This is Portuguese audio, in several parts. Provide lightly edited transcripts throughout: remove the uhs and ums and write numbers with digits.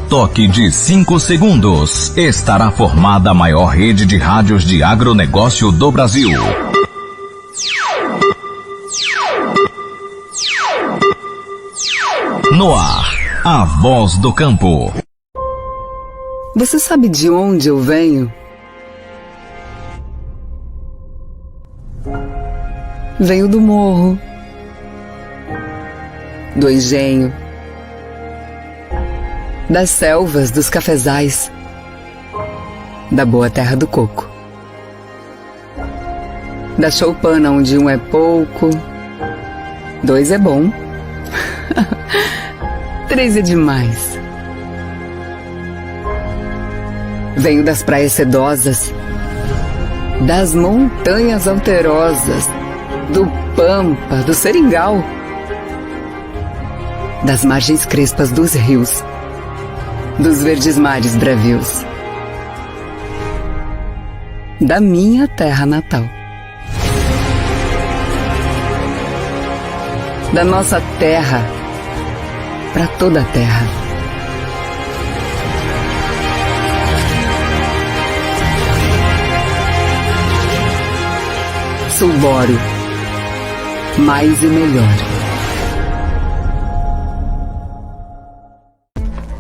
toque de 5 segundos, estará formada a maior rede de rádios de agronegócio do Brasil. No ar, a voz do campo. Você sabe de onde eu venho? Venho do morro, do engenho, das selvas, dos cafezais, da boa terra do coco, da choupana onde um é pouco, dois é bom, três é demais. Venho das praias sedosas, das montanhas alterosas, do Pampa, do Seringal, das margens crespas dos rios, dos verdes mares bravios, da minha terra natal, da nossa terra para toda a terra. Sou Boro, mais e melhor.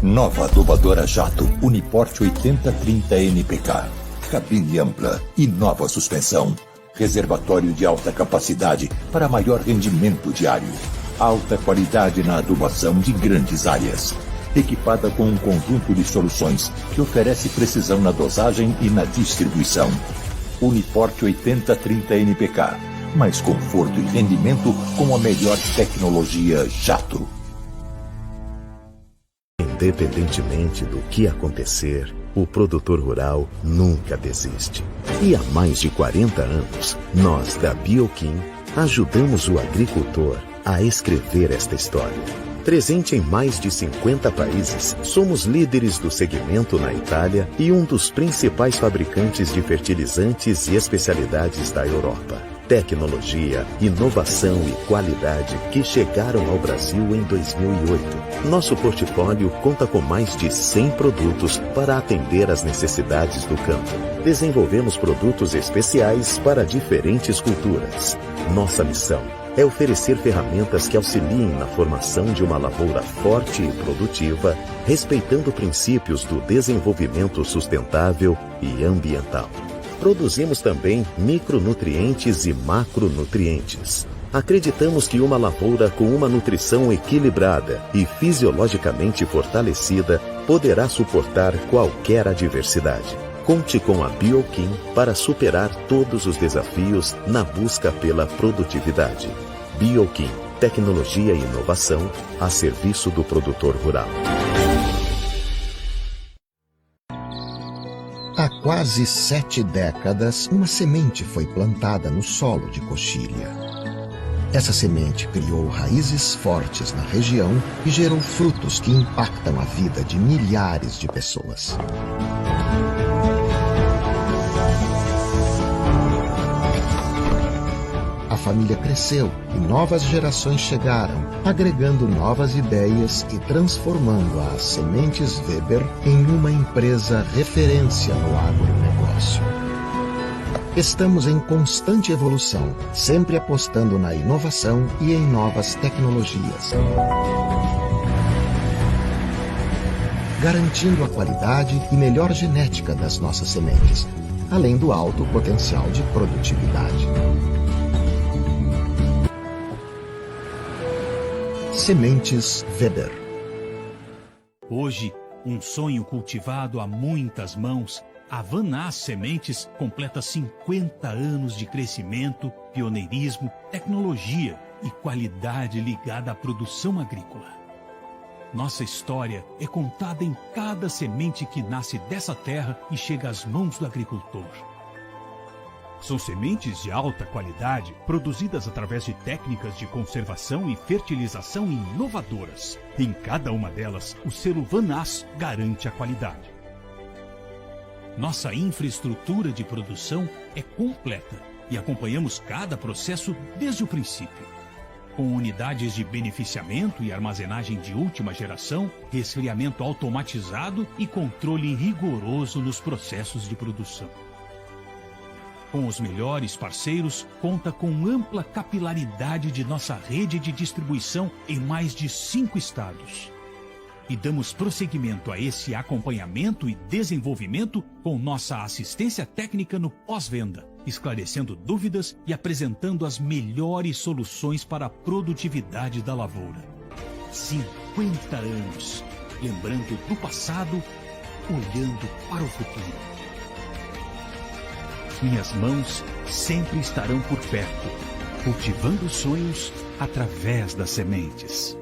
Nova adubadora jato Uniporte 8030 NPK. Cabine ampla e nova suspensão. Reservatório de alta capacidade para maior rendimento diário. Alta qualidade na adubação de grandes áreas. Equipada com um conjunto de soluções que oferece precisão na dosagem e na distribuição. Uniporte 8030 NPK. Mais conforto e rendimento com a melhor tecnologia jato. Independentemente do que acontecer, o produtor rural nunca desiste. E há mais de 40 anos, nós da Bioquim ajudamos o agricultor a escrever esta história. Presente em mais de 50 países, somos líderes do segmento na Itália e um dos principais fabricantes de fertilizantes e especialidades da Europa. Tecnologia, inovação e qualidade que chegaram ao Brasil em 2008. Nosso portfólio conta com mais de 100 produtos para atender às necessidades do campo. Desenvolvemos produtos especiais para diferentes culturas. Nossa missão é oferecer ferramentas que auxiliem na formação de uma lavoura forte e produtiva, respeitando princípios do desenvolvimento sustentável e ambiental. Produzimos também micronutrientes e macronutrientes. Acreditamos que uma lavoura com uma nutrição equilibrada e fisiologicamente fortalecida poderá suportar qualquer adversidade. Conte com a Bioquim para superar todos os desafios na busca pela produtividade. Bioquim, tecnologia e inovação a serviço do produtor rural. Há quase 7 décadas, uma semente foi plantada no solo de Coxilha. Essa semente criou raízes fortes na região e gerou frutos que impactam a vida de milhares de pessoas. A família cresceu e novas gerações chegaram, agregando novas ideias e transformando as Sementes Weber em uma empresa referência no agronegócio. Estamos em constante evolução, sempre apostando na inovação e em novas tecnologias, garantindo a qualidade e melhor genética das nossas sementes, além do alto potencial de produtividade. Sementes Weber. Hoje, um sonho cultivado a muitas mãos, a Vanás Sementes completa 50 anos de crescimento, pioneirismo, tecnologia e qualidade ligada à produção agrícola. Nossa história é contada em cada semente que nasce dessa terra e chega às mãos do agricultor. São sementes de alta qualidade, produzidas através de técnicas de conservação e fertilização inovadoras. Em cada uma delas, o selo Vanás garante a qualidade. Nossa infraestrutura de produção é completa e acompanhamos cada processo desde o princípio. com unidades de beneficiamento e armazenagem de última geração, resfriamento automatizado e controle rigoroso nos processos de produção. Com os melhores parceiros, conta com ampla capilaridade de nossa rede de distribuição em mais de 5 estados. E damos prosseguimento a esse acompanhamento e desenvolvimento com nossa assistência técnica no pós-venda, esclarecendo dúvidas e apresentando as melhores soluções para a produtividade da lavoura. 50 anos, lembrando do passado, olhando para o futuro. Minhas mãos sempre estarão por perto, cultivando sonhos através das sementes.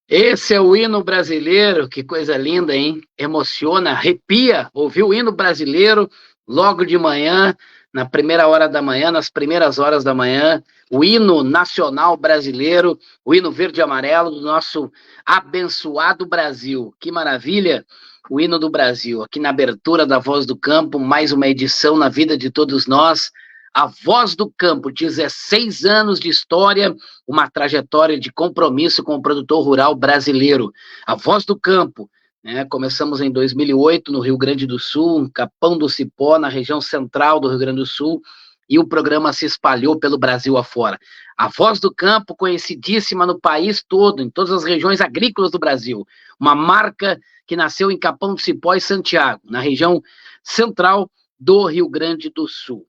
Esse é o hino brasileiro, que coisa linda, hein? Emociona, arrepia, ouvir o hino brasileiro logo de manhã, na primeira hora da manhã, nas primeiras horas da manhã, o hino nacional brasileiro, o hino verde e amarelo do nosso abençoado Brasil. Que maravilha, o hino do Brasil, aqui na abertura da Voz do Campo, mais uma edição na vida de todos nós. A Voz do Campo, 16 anos de história, uma trajetória de compromisso com o produtor rural brasileiro. A Voz do Campo, né, começamos em 2008 no Rio Grande do Sul, Capão do Cipó, na região central do Rio Grande do Sul, e o programa se espalhou pelo Brasil afora. A Voz do Campo, conhecidíssima no país todo, em todas as regiões agrícolas do Brasil. Uma marca que nasceu em Capão do Cipó e Santiago, na região central do Rio Grande do Sul.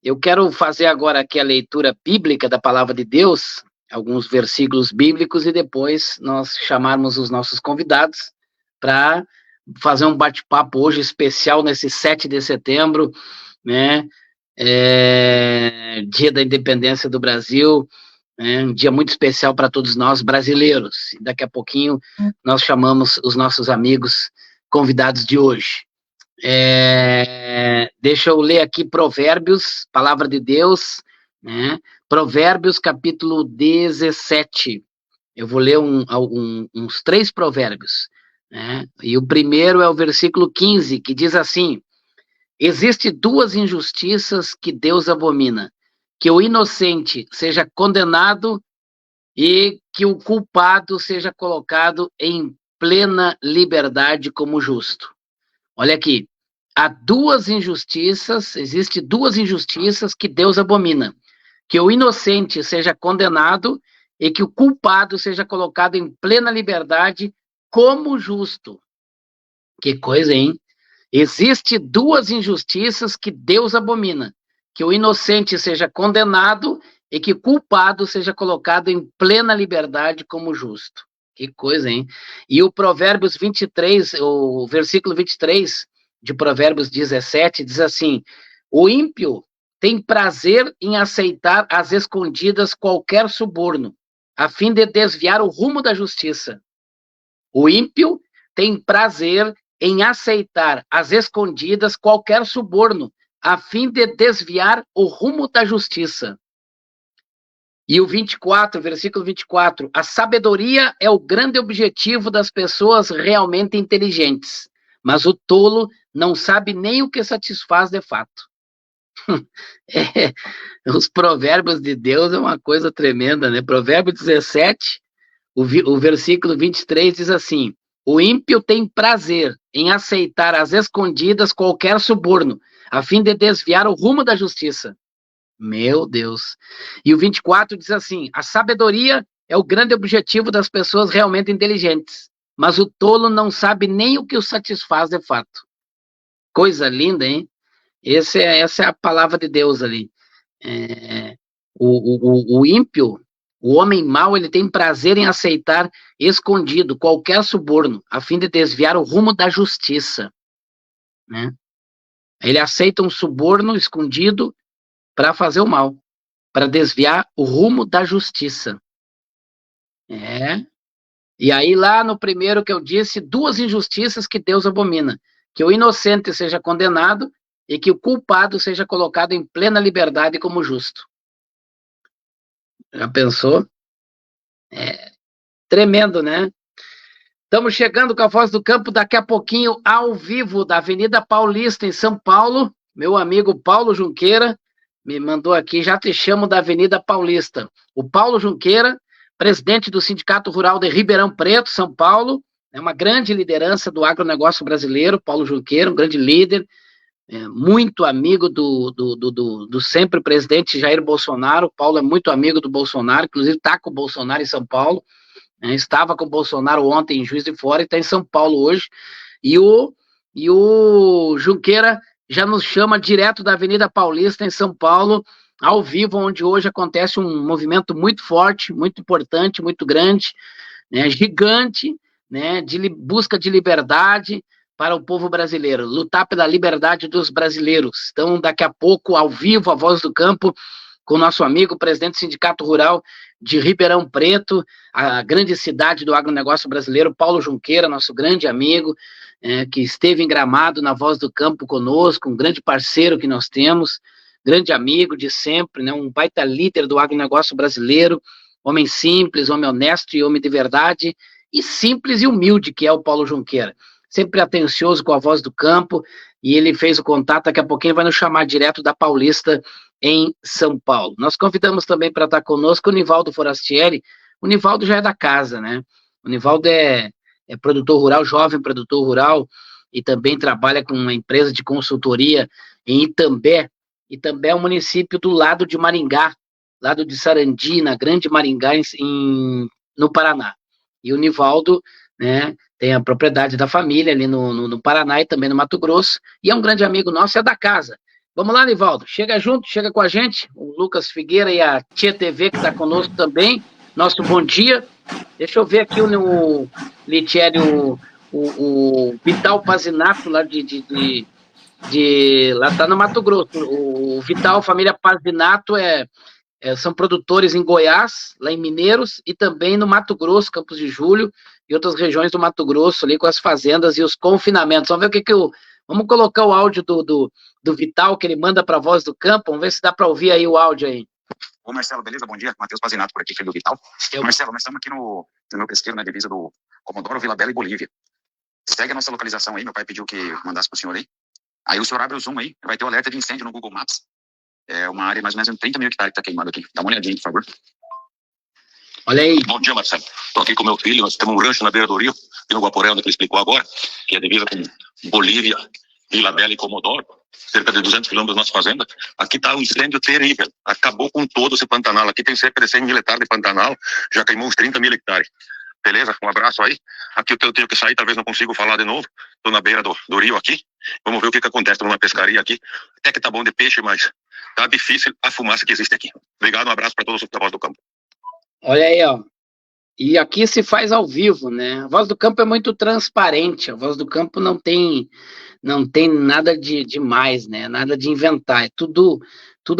Eu quero fazer agora aqui a leitura bíblica da Palavra de Deus, alguns versículos bíblicos, e depois nós chamarmos os nossos convidados para fazer um bate-papo hoje especial nesse 7 de setembro, né? Dia da Independência do Brasil, né? Um dia muito especial para todos nós brasileiros. Daqui a pouquinho nós chamamos os nossos amigos convidados de hoje. Deixa eu ler aqui Provérbios, Palavra de Deus, né? Provérbios, capítulo 17. Eu vou ler uns 3 provérbios, né? E o primeiro é o versículo 15, que diz assim: existe 2 injustiças que Deus abomina, que o inocente seja condenado e que o culpado seja colocado em plena liberdade como justo. Olha aqui, existe duas injustiças que Deus abomina: que o inocente seja condenado e que o culpado seja colocado em plena liberdade como justo. Que coisa, hein? Existe duas injustiças que Deus abomina: que o inocente seja condenado e que o culpado seja colocado em plena liberdade como justo. Que coisa, hein? E o Provérbios 23, o versículo 23 de Provérbios 17, diz assim: o ímpio tem prazer em aceitar às escondidas qualquer suborno, a fim de desviar o rumo da justiça. O ímpio tem prazer em aceitar às escondidas qualquer suborno, a fim de desviar o rumo da justiça. E o 24, versículo 24, a sabedoria é o grande objetivo das pessoas realmente inteligentes, mas o tolo não sabe nem o que satisfaz de fato. Os provérbios de Deus é uma coisa tremenda, né? Provérbio 17, o versículo 23 diz assim: o ímpio tem prazer em aceitar às escondidas qualquer suborno, a fim de desviar o rumo da justiça. Meu Deus. E o 24 diz assim: a sabedoria é o grande objetivo das pessoas realmente inteligentes, mas o tolo não sabe nem o que o satisfaz de fato. Coisa linda, hein? Essa é a palavra de Deus ali. O ímpio, o homem mau, ele tem prazer em aceitar escondido qualquer suborno, a fim de desviar o rumo da justiça, né? Ele aceita um suborno escondido para fazer o mal, para desviar o rumo da justiça. E aí lá no primeiro que eu disse, duas injustiças que Deus abomina: que o inocente seja condenado e que o culpado seja colocado em plena liberdade como justo. Já pensou? Tremendo, né? Estamos chegando com a Voz do Campo daqui a pouquinho, ao vivo, da Avenida Paulista, em São Paulo. Meu amigo Paulo Junqueira me mandou aqui: já te chamo da Avenida Paulista. O Paulo Junqueira, presidente do Sindicato Rural de Ribeirão Preto, São Paulo, é uma grande liderança do agronegócio brasileiro. Paulo Junqueira, um grande líder, muito amigo do sempre presidente Jair Bolsonaro. Paulo é muito amigo do Bolsonaro, inclusive está com o Bolsonaro em São Paulo, estava com o Bolsonaro ontem em Juiz de Fora e está em São Paulo hoje. E o Junqueira já nos chama direto da Avenida Paulista, em São Paulo, ao vivo, onde hoje acontece um movimento muito forte, muito importante, muito grande, né, gigante, né, de busca de liberdade para o povo brasileiro, lutar pela liberdade dos brasileiros. Então, daqui a pouco, ao vivo, a Voz do Campo, com o nosso amigo, presidente do Sindicato Rural de Ribeirão Preto, a grande cidade do agronegócio brasileiro, Paulo Junqueira, nosso grande amigo, que esteve em Gramado na Voz do Campo conosco, um grande parceiro que nós temos, grande amigo de sempre, né, um baita líder do agronegócio brasileiro, homem simples, homem honesto e homem de verdade, e simples e humilde, que é o Paulo Junqueira. Sempre atencioso com a Voz do Campo, e ele fez o contato, daqui a pouquinho vai nos chamar direto da Paulista, em São Paulo. Nós convidamos também para estar conosco o Nivaldo Forastieri. O Nivaldo já é da casa, né? O Nivaldo é produtor rural, jovem produtor rural, e também trabalha com uma empresa de consultoria em Itambé. Itambé é um município do lado de Maringá, lado de Sarandi, na Grande Maringá, no Paraná. E o Nivaldo, né, tem a propriedade da família ali no Paraná e também no Mato Grosso, e é um grande amigo nosso, é da casa. Vamos lá, Nivaldo, chega junto, chega com a gente, o Lucas Figueira e a Tia TV que está conosco também, nosso bom dia. Deixa eu ver aqui o Litieri, o Vital Pazinato, lá lá tá no Mato Grosso. O Vital, família Pazinato, são produtores em Goiás, lá em Mineiros, e também no Mato Grosso, Campos de Julho, e outras regiões do Mato Grosso, ali com as fazendas e os confinamentos. Vamos ver vamos colocar o áudio do Vital, que ele manda para a Voz do Campo, vamos ver se dá para ouvir aí o áudio aí. Ô Marcelo, beleza? Bom dia, Matheus Pazinato por aqui, filho do Vital. Marcelo, nós estamos aqui no meu pesqueiro, na divisa do Comodoro, Vila Bela e Bolívia. Segue a nossa localização aí, meu pai pediu que mandasse pro senhor aí. Aí o senhor abre o zoom aí, vai ter o alerta de incêndio no Google Maps. É uma área mais ou menos de 30 mil hectares que tá queimado aqui. Dá uma olhadinha, por favor. Olha aí. Bom dia, Marcelo. Tô aqui com meu filho, nós temos um rancho na beira do rio, no Guaporé, onde ele explicou agora, que é divisa com Bolívia Vila Bela e Comodoro, cerca de 200 quilômetros da nossa fazenda. Aqui está um incêndio terrível, acabou com todo esse Pantanal. Aqui tem cerca de 100 mil hectares de Pantanal, já queimou uns 30 mil hectares. Beleza? Um abraço aí. Aqui eu tenho que sair, talvez não consigo falar de novo. Estou na beira do rio aqui. Vamos ver o que acontece. Estou numa pescaria aqui. Até que tá bom de peixe, mas tá difícil a fumaça que existe aqui. Obrigado, um abraço para todos os da Voz do Campo. Olha aí, ó. E aqui se faz ao vivo, né? A Voz do Campo é muito transparente. A Voz do Campo não tem nada de demais, né? Nada de inventar. É tudo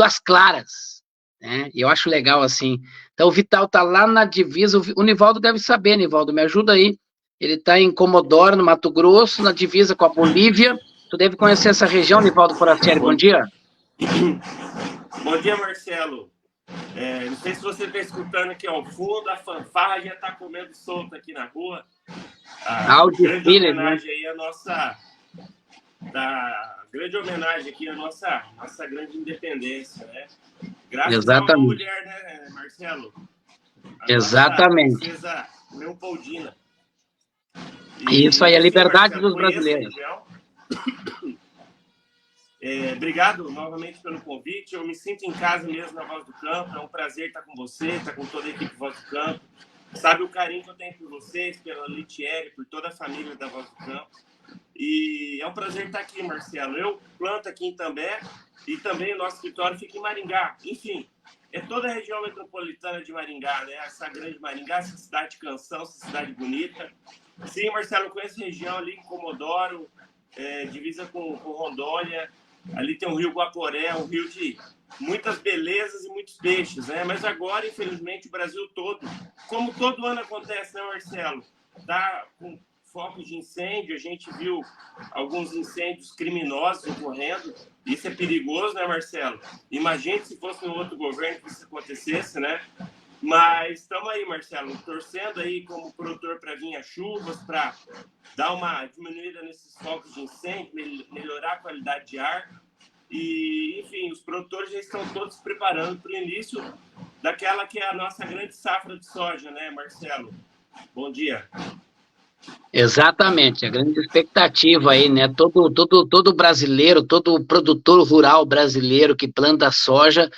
às claras, né? E eu acho legal assim. Então o Vital tá lá na divisa. O Nivaldo deve saber, Nivaldo, me ajuda aí. Ele tá em Comodoro, no Mato Grosso, na divisa com a Bolívia. Tu deve conhecer essa região, Nivaldo Forastieri. Bom dia. Bom dia, Marcelo. Não sei se você está escutando aqui ao fundo, a fanfarra já está comendo solto aqui na rua. Grande homenagem aí à nossa grande independência, né? Graças a uma mulher, né, Marcelo? Exatamente. Princesa Leopoldina. Isso aí, a liberdade dos brasileiros. Obrigado novamente pelo convite. Eu me sinto em casa mesmo na Voz do Campo. É um prazer estar com você, estar com toda a equipe Voz do Campo. Sabe o carinho que eu tenho por vocês, pela Litieri, por toda a família da Voz do Campo. E é um prazer estar aqui, Marcelo. Eu planto aqui em També e também o nosso escritório fica em Maringá. Enfim, é toda a região metropolitana de Maringá, né? Essa grande Maringá, essa cidade de canção, essa cidade bonita. Sim, Marcelo, eu conheço a região ali em Comodoro, divisa com Rondônia. Ali tem o rio Guaporé, um rio de muitas belezas e muitos peixes, né? Mas agora, infelizmente, o Brasil todo, como todo ano acontece, né, Marcelo? Tá com focos de incêndio, a gente viu alguns incêndios criminosos ocorrendo. Isso é perigoso, né, Marcelo? Imagine se fosse um outro governo que isso acontecesse, né? Mas estamos aí, Marcelo, torcendo aí como produtor para vir as chuvas, para dar uma diminuída nesses focos de incêndio, melhorar a qualidade de ar. E, enfim, os produtores já estão todos se preparando para o início daquela que é a nossa grande safra de soja, né, Marcelo? Bom dia. Exatamente, a grande expectativa aí, né? Todo brasileiro, todo produtor rural brasileiro que planta soja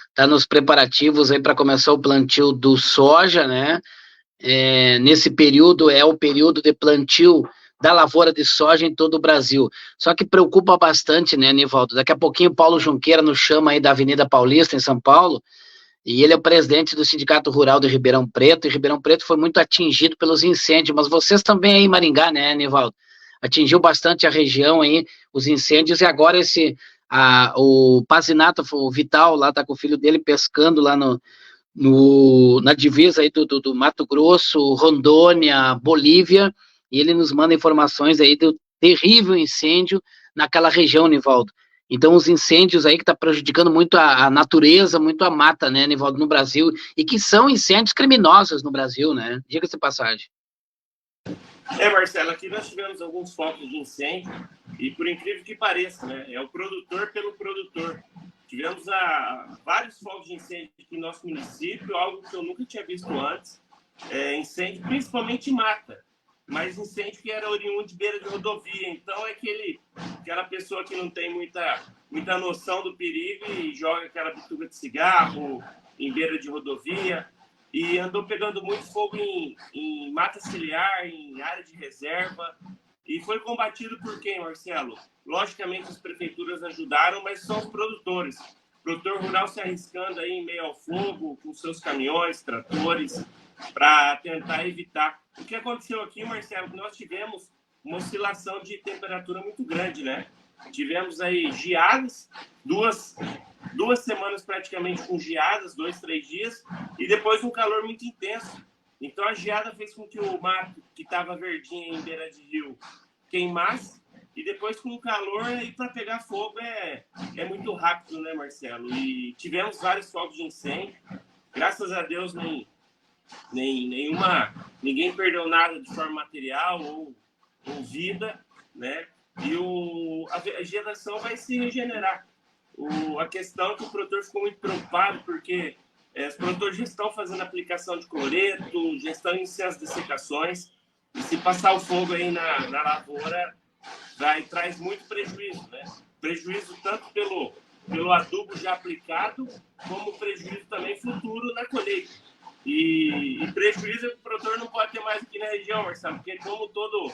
está nos preparativos aí para começar o plantio do soja, né? Nesse período é o período de plantio da lavoura de soja em todo o Brasil. Só que preocupa bastante, né, Nivaldo? Daqui a pouquinho o Paulo Junqueira nos chama aí da Avenida Paulista, em São Paulo, e ele é o presidente do Sindicato Rural de Ribeirão Preto, e Ribeirão Preto foi muito atingido pelos incêndios, mas vocês também aí em Maringá, né, Nivaldo? Atingiu bastante a região aí, os incêndios, e agora o Pazinato, o Vital, lá tá com o filho dele pescando lá na divisa aí do Mato Grosso, Rondônia, Bolívia, e ele nos manda informações aí do terrível incêndio naquela região, Nivaldo. Então, os incêndios aí que tá prejudicando muito a natureza, muito a mata, né, Nivaldo, no Brasil, e que são incêndios criminosos no Brasil, né? Diga-se de passagem. Marcelo, aqui nós tivemos alguns focos de incêndio, e por incrível que pareça, né, é o produtor pelo produtor. Tivemos vários focos de incêndio aqui no nosso município, algo que eu nunca tinha visto antes, incêndio principalmente em mata, mas incêndio que era oriundo de beira de rodovia. Então é aquela pessoa que não tem muita noção do perigo e joga aquela bituca de cigarro em beira de rodovia, e andou pegando muito fogo em mata ciliar, em área de reserva, e foi combatido por quem, Marcelo? Logicamente as prefeituras ajudaram, mas são os produtores. O produtor rural se arriscando aí em meio ao fogo, com seus caminhões, tratores, para tentar evitar. O que aconteceu aqui, Marcelo, nós tivemos uma oscilação de temperatura muito grande, né? Tivemos aí geadas, duas semanas praticamente com geadas, 2, 3 dias, e depois um calor muito intenso. Então a geada fez com que o mato, que estava verdinho em beira de rio, queimasse, e depois com o calor, aí para pegar fogo é muito rápido, né, Marcelo? E tivemos vários fogos de incêndio, graças a Deus ninguém perdeu nada de forma material ou vida, né? E a vegetação vai se regenerar. A questão é que o produtor ficou muito preocupado, porque os produtores já estão fazendo aplicação de cloreto, já estão iniciando as dessecações, e se passar o fogo aí na lavoura, traz muito prejuízo, né? Prejuízo tanto pelo adubo já aplicado, como prejuízo também futuro na colheita. E prejuízo que o produtor não pode ter mais aqui na região, Marcelo, porque como todo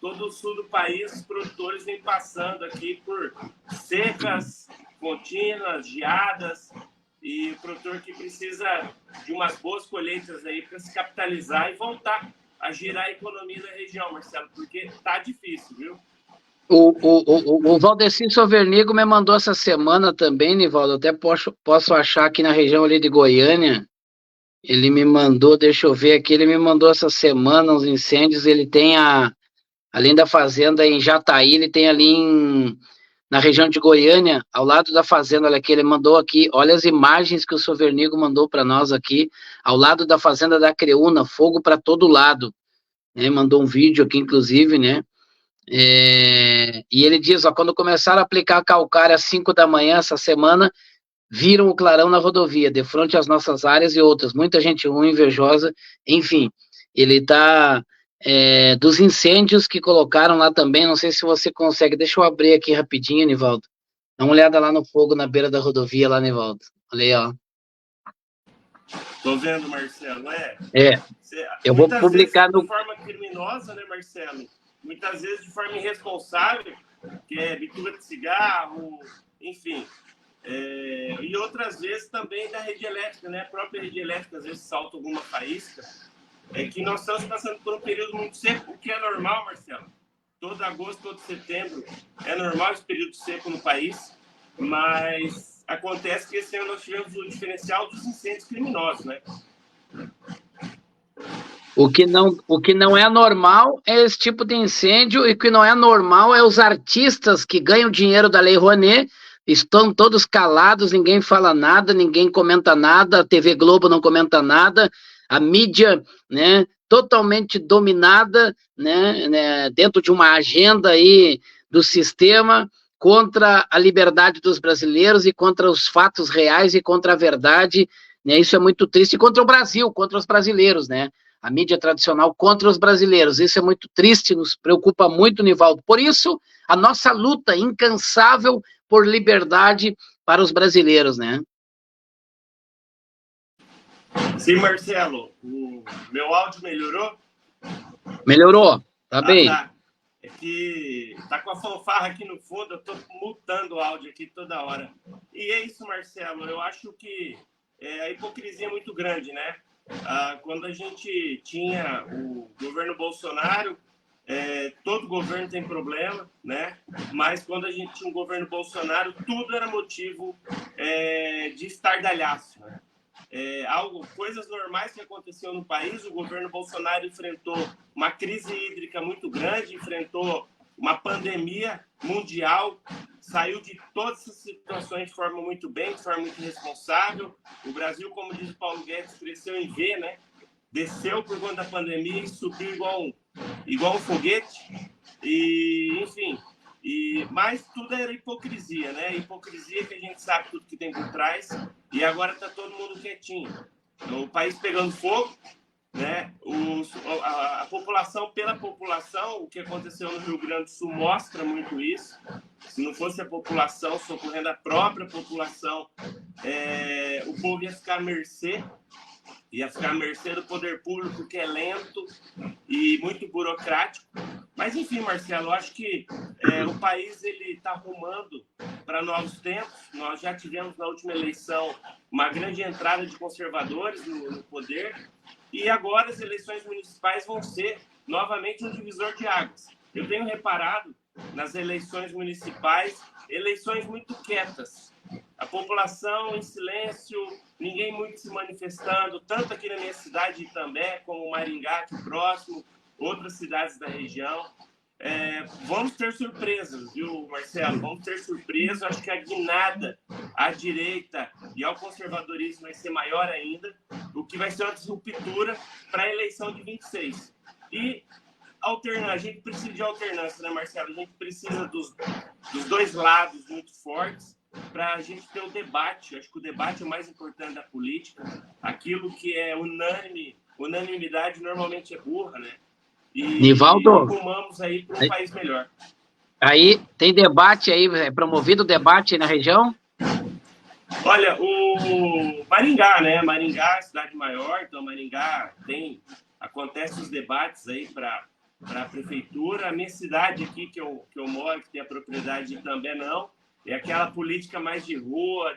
o sul do país, os produtores vêm passando aqui por secas contínuas, geadas, e o produtor que precisa de umas boas colheitas aí para se capitalizar e voltar a girar a economia da região, Marcelo, porque tá difícil, viu? O Valdeci Sovernigo me mandou essa semana também, Nivaldo, até posso achar aqui na região ali de Goiânia, ele me mandou, deixa eu ver aqui, ele me mandou essa semana uns incêndios, ele tem além da fazenda em Jataí, ele tem ali na região de Goiânia, ao lado da fazenda, olha aqui, ele mandou aqui, olha as imagens que o Sovernigo mandou para nós aqui, ao lado da fazenda da Creúna, fogo para todo lado, né? Mandou um vídeo aqui, inclusive, né? E ele diz, ó, quando começaram a aplicar calcário às 5 da manhã essa semana, viram o clarão na rodovia, de frente às nossas áreas e outras, muita gente ruim, invejosa, enfim, ele tá dos incêndios que colocaram lá também, não sei se você consegue, deixa eu abrir aqui rapidinho, Nivaldo, dá uma olhada lá no fogo na beira da rodovia lá, Nivaldo, olha aí, ó. Tô vendo, Marcelo, eu vou publicar de forma criminosa, né, Marcelo? Muitas vezes de forma irresponsável, que é bicuda de cigarro, enfim. E outras vezes também da rede elétrica, né? A própria rede elétrica às vezes salta alguma faísca. É que nós estamos passando por um período muito seco, o que é normal, Marcelo. Todo agosto, todo setembro é normal esse período seco no país, mas acontece que esse ano nós tivemos o diferencial dos incêndios criminosos, né? O que não é normal é esse tipo de incêndio, e o que não é normal é os artistas que ganham dinheiro da Lei Rouanet, estão todos calados, ninguém fala nada, ninguém comenta nada, a TV Globo não comenta nada, a mídia, né, totalmente dominada, né, dentro de uma agenda aí do sistema contra a liberdade dos brasileiros e contra os fatos reais e contra a verdade, né, isso é muito triste, e contra o Brasil, contra os brasileiros, né, a mídia tradicional contra os brasileiros, isso é muito triste, nos preocupa muito, Nivaldo, por isso a nossa luta incansável por liberdade para os brasileiros, né? Sim, Marcelo, o meu áudio melhorou? Melhorou, tá bem. Tá. É que tá com a fanfarra aqui no fundo, eu tô mutando o áudio aqui toda hora. E é isso, Marcelo, eu acho que a hipocrisia é muito grande, né? Quando a gente tinha o governo Bolsonaro, todo governo tem problema, né? Mas quando a gente tinha um governo Bolsonaro, tudo era motivo de estardalhaço, né? Coisas normais que aconteciam no país. O governo Bolsonaro enfrentou uma crise hídrica muito grande, enfrentou uma pandemia mundial, saiu de todas essas situações de forma muito bem, de forma muito responsável. O Brasil, como diz o Paulo Guedes, cresceu em V, né? Desceu por conta da pandemia e subiu igual um foguete. E, enfim, mas tudo era hipocrisia, né? Hipocrisia que a gente sabe tudo que tem por trás, e agora está todo mundo quietinho. Então, o país pegando fogo, né? A população pela população, o que aconteceu no Rio Grande do Sul mostra muito isso. Se não fosse a população socorrendo a própria população, o povo ia ficar à mercê. Ia ficar à mercê do poder público, que é lento e muito burocrático. Mas, enfim, Marcelo, eu acho que o país está arrumando para novos tempos. Nós já tivemos na última eleição uma grande entrada de conservadores no poder, e agora as eleições municipais vão ser novamente um divisor de águas. Eu tenho reparado nas eleições municipais, eleições muito quietas. A população em silêncio, ninguém muito se manifestando, tanto aqui na minha cidade de Itambé, como Maringá, aqui próximo, outras cidades da região. Vamos ter surpresas, viu, Marcelo? Vamos ter surpresas. Acho que a guinada à direita e ao conservadorismo vai ser maior ainda, o que vai ser uma disruptura para a eleição de 26. E a gente precisa de alternância, né, Marcelo? A gente precisa dos dois lados muito fortes, para a gente ter o debate. Acho que o debate é o mais importante da política. Aquilo que é unanimidade normalmente é burra, né? E Nivaldo, rumamos aí para um país melhor. Aí tem debate aí, é promovido debate aí na região? Olha, o Maringá, né? Maringá é cidade maior, então Maringá acontece os debates aí para a prefeitura. A minha cidade aqui, que eu moro, que tem a propriedade de També, não, é aquela política mais de rua,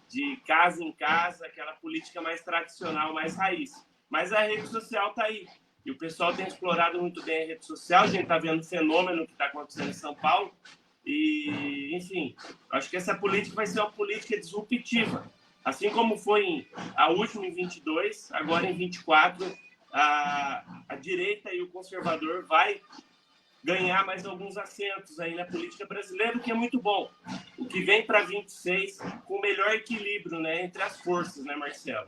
de casa em casa, aquela política mais tradicional, mais raiz. Mas a rede social está aí. E o pessoal tem explorado muito bem a rede social. A gente está vendo o fenômeno que está acontecendo em São Paulo. E, enfim, acho que essa política vai ser uma política disruptiva. Assim como foi a última em 22, agora em 24, a direita e o conservador vai ganhar mais alguns assentos aí na política brasileira, o que é muito bom. O que vem para 26 com o melhor equilíbrio, né, entre as forças, né, Marcelo?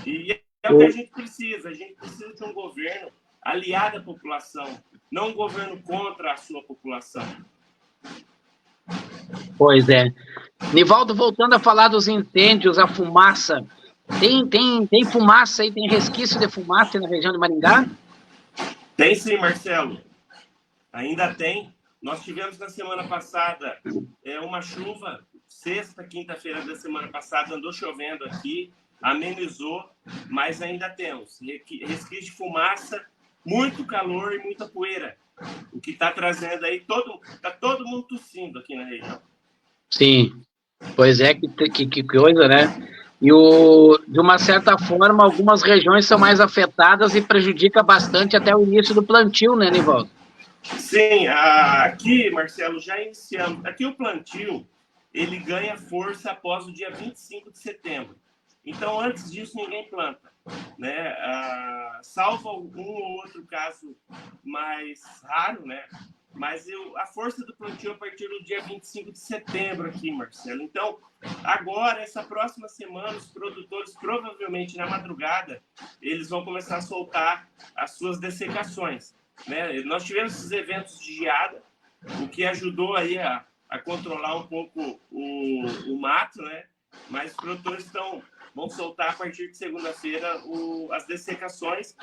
E é o que a gente precisa. A gente precisa de um governo aliado à população, não um governo contra a sua população. Pois é. Nivaldo, voltando a falar dos incêndios, a fumaça, tem fumaça aí, tem resquício de fumaça na região de Maringá? Tem sim, Marcelo. Ainda tem. Nós tivemos na semana passada uma chuva, sexta, quinta-feira da semana passada, andou chovendo aqui, amenizou, mas ainda temos resquício de fumaça, muito calor e muita poeira. O que está trazendo aí, está todo mundo tossindo aqui na região. Sim, pois é, que coisa, né? E de uma certa forma, algumas regiões são mais afetadas e prejudica bastante até o início do plantio, né, Nivaldo? Sim, aqui, Marcelo, já iniciamos. Aqui o plantio, ele ganha força após o dia 25 de setembro. Então, antes disso, ninguém planta, né? Salvo um ou outro caso mais raro, né? Mas a força do plantio a partir do dia 25 de setembro aqui, Marcelo. Então, agora, essa próxima semana, os produtores, provavelmente na madrugada, eles vão começar a soltar as suas dessecações, né? Nós tivemos esses eventos de geada, o que ajudou aí a controlar um pouco o mato, né? Mas os produtores vão soltar a partir de segunda-feira as dessecações.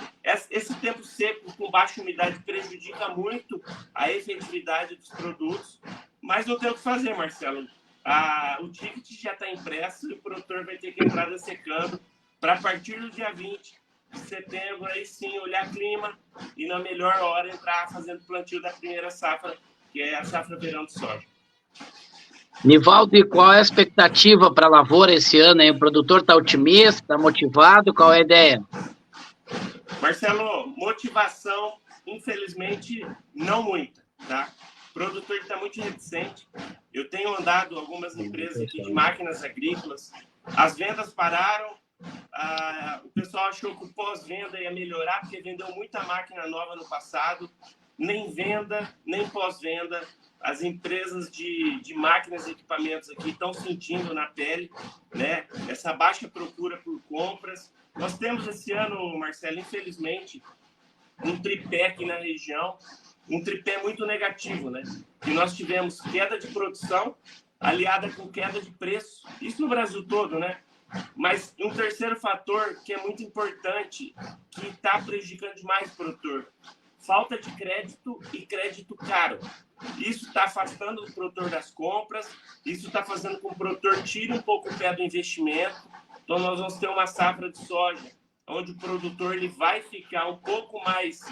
Esse tempo seco com baixa umidade prejudica muito a efetividade dos produtos, mas não tem o que fazer, Marcelo. O ticket já está impresso e o produtor vai ter que entrar dessecando para, a partir do dia 20 de setembro, aí sim, olhar clima e, na melhor hora, entrar fazendo plantio da primeira safra, que é a safra verão de soja. Nivaldo, e qual é a expectativa para a lavoura esse ano, hein? O produtor está otimista, está motivado? Qual é a ideia? Marcelo, motivação, infelizmente, não muita, tá? O produtor está muito reticente. Eu tenho andado algumas empresas aqui de máquinas agrícolas, as vendas pararam, o pessoal achou que o pós-venda ia melhorar, porque vendeu muita máquina nova no passado, nem venda, nem pós-venda. As empresas de máquinas e equipamentos aqui estão sentindo na pele, né, essa baixa procura por compras. Nós temos esse ano, Marcelo, infelizmente, um tripé aqui na região, um tripé muito negativo, né? Que nós tivemos queda de produção aliada com queda de preço, isso no Brasil todo, né? Mas um terceiro fator que é muito importante, que está prejudicando demais o produtor, falta de crédito e crédito caro. Isso está afastando o produtor das compras, isso está fazendo com que o produtor tire um pouco o pé do investimento. Então, nós vamos ter uma safra de soja, onde o produtor ele vai ficar um pouco mais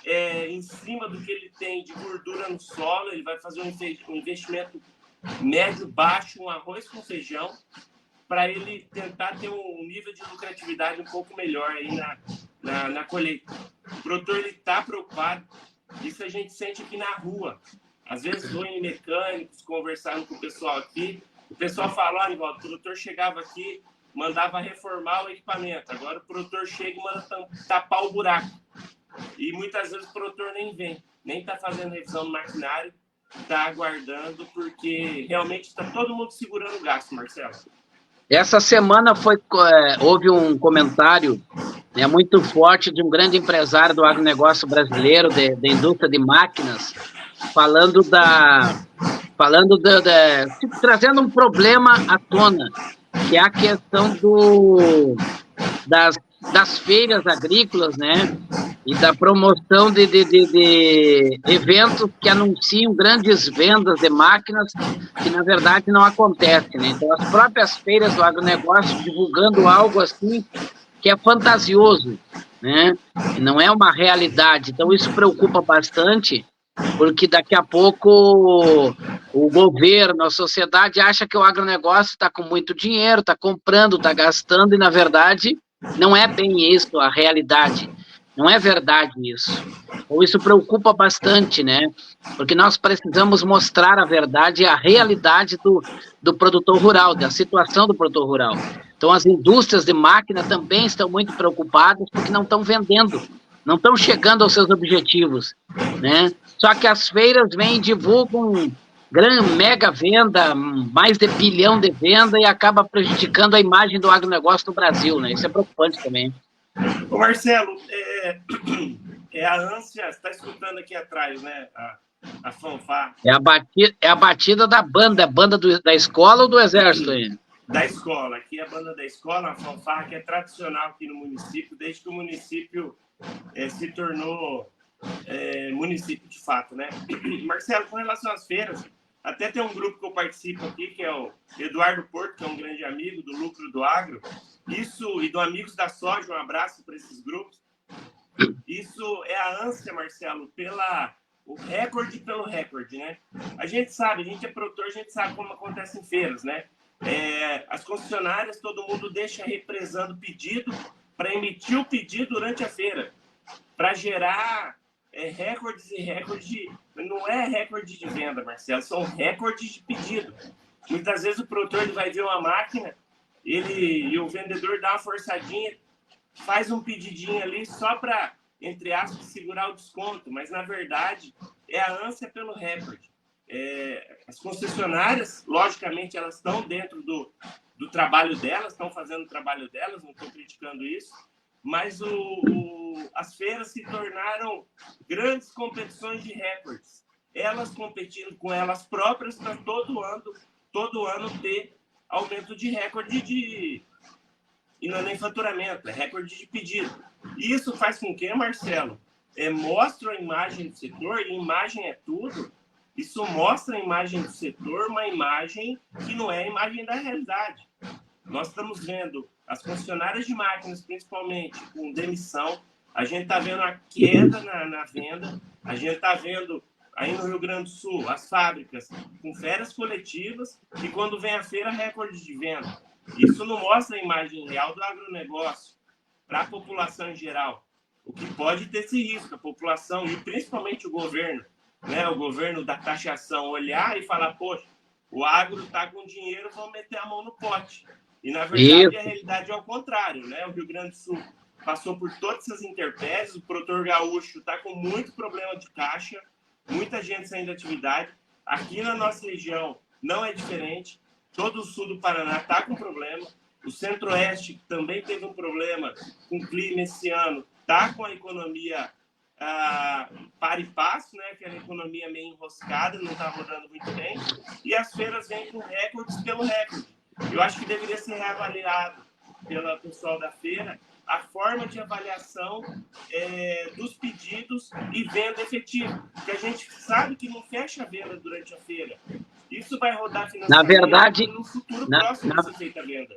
em cima do que ele tem de gordura no solo, ele vai fazer um investimento médio-baixo, um arroz com feijão, para ele tentar ter um nível de lucratividade um pouco melhor aí na colheita. O produtor está preocupado, isso a gente sente aqui na rua. Às vezes vou em mecânicos, conversando com o pessoal aqui, o pessoal fala, olha, Nivaldo, o produtor chegava aqui, mandava reformar o equipamento, agora o produtor chega e manda tapar o buraco. E muitas vezes o produtor nem vem, nem está fazendo revisão no maquinário, está aguardando, porque realmente está todo mundo segurando o gasto, Marcelo. Essa semana houve um comentário muito forte de um grande empresário do agronegócio brasileiro, da indústria de máquinas, trazendo um problema à tona, que é a questão das feiras agrícolas, né? e da promoção de eventos que anunciam grandes vendas de máquinas que, na verdade, não acontecem, né? Então, as próprias feiras do agronegócio divulgando algo assim que é fantasioso, né? E não é uma realidade. Então, isso preocupa bastante, porque daqui a pouco o governo, a sociedade acha que o agronegócio está com muito dinheiro, está comprando, está gastando, e, na verdade, não é bem isso a realidade. Não é verdade isso. Ou isso preocupa bastante, né? Porque nós precisamos mostrar a verdade e a realidade do produtor rural, da situação do produtor rural. Então, as indústrias de máquina também estão muito preocupadas porque não estão vendendo, não estão chegando aos seus objetivos, né? Só que as feiras vêm e divulgam mega venda, mais de bilhão de venda, e acaba prejudicando a imagem do agronegócio no Brasil, né? Isso é preocupante também. Ô Marcelo, a ânsia, você está escutando aqui atrás, né? A fanfarra. É a batida da banda, da escola ou do exército aí? Da escola. Aqui é a banda da escola, a fanfarra que é tradicional aqui no município, desde que o município se tornou município de fato, né? Marcelo, com relação às feiras, até tem um grupo que eu participo aqui, que é o Eduardo Porto, que é um grande amigo do Lucro do Agro, isso, e do Amigos da Soja, um abraço para esses grupos. Isso é a ânsia, Marcelo, o recorde pelo recorde, né? A gente sabe, a gente é produtor, a gente sabe como acontece em feiras, né? As concessionárias, todo mundo deixa represando pedido para emitir o pedido durante a feira, para gerar recordes e recordes. Não é recorde de venda, Marcelo, são recordes de pedido. Muitas vezes o produtor ele vai ver uma máquina, e o vendedor dá uma forçadinha, faz um pedidinho ali só para, entre aspas, segurar o desconto, mas na verdade é a ânsia pelo recorde. As concessionárias, logicamente, elas estão dentro do trabalho delas, estão fazendo o trabalho delas, não estou criticando isso, mas as feiras se tornaram grandes competições de recordes, elas competindo com elas próprias para todo ano ter aumento de recorde e não é nem faturamento, é recorde de pedido. E isso faz com que, Marcelo, mostra a imagem do setor, e imagem é tudo. Isso mostra a imagem do setor, uma imagem que não é a imagem da realidade. Nós estamos vendo as concessionárias de máquinas, principalmente, com demissão. A gente está vendo a queda na venda. A gente está vendo, aí no Rio Grande do Sul, as fábricas com férias coletivas, e quando vem a feira, recorde de venda. Isso não mostra a imagem real do agronegócio para a população em geral. O que pode ter esse risco, a população e principalmente o governo, né? O governo da taxação olhar e falar, poxa, o agro está com dinheiro, vamos meter a mão no pote. E, na verdade, a realidade é o contrário, né? O Rio Grande do Sul passou por todas essas intempéries, o produtor gaúcho está com muito problema de caixa, muita gente saindo de atividade. Aqui na nossa região não é diferente. Todo o sul do Paraná está com problema. O Centro-Oeste também teve um problema com o clima esse ano. Está com a economia para e passo, né? Que é uma economia meio enroscada, não está rodando muito bem. E as feiras vêm com recordes pelo recorde. Eu acho que deveria ser reavaliado pelo pessoal da feira a forma de avaliação dos pedidos e venda efetiva. Porque a gente sabe que não fecha a venda durante a feira. Isso vai rodar financeiramente no futuro próximo de ser feita a venda.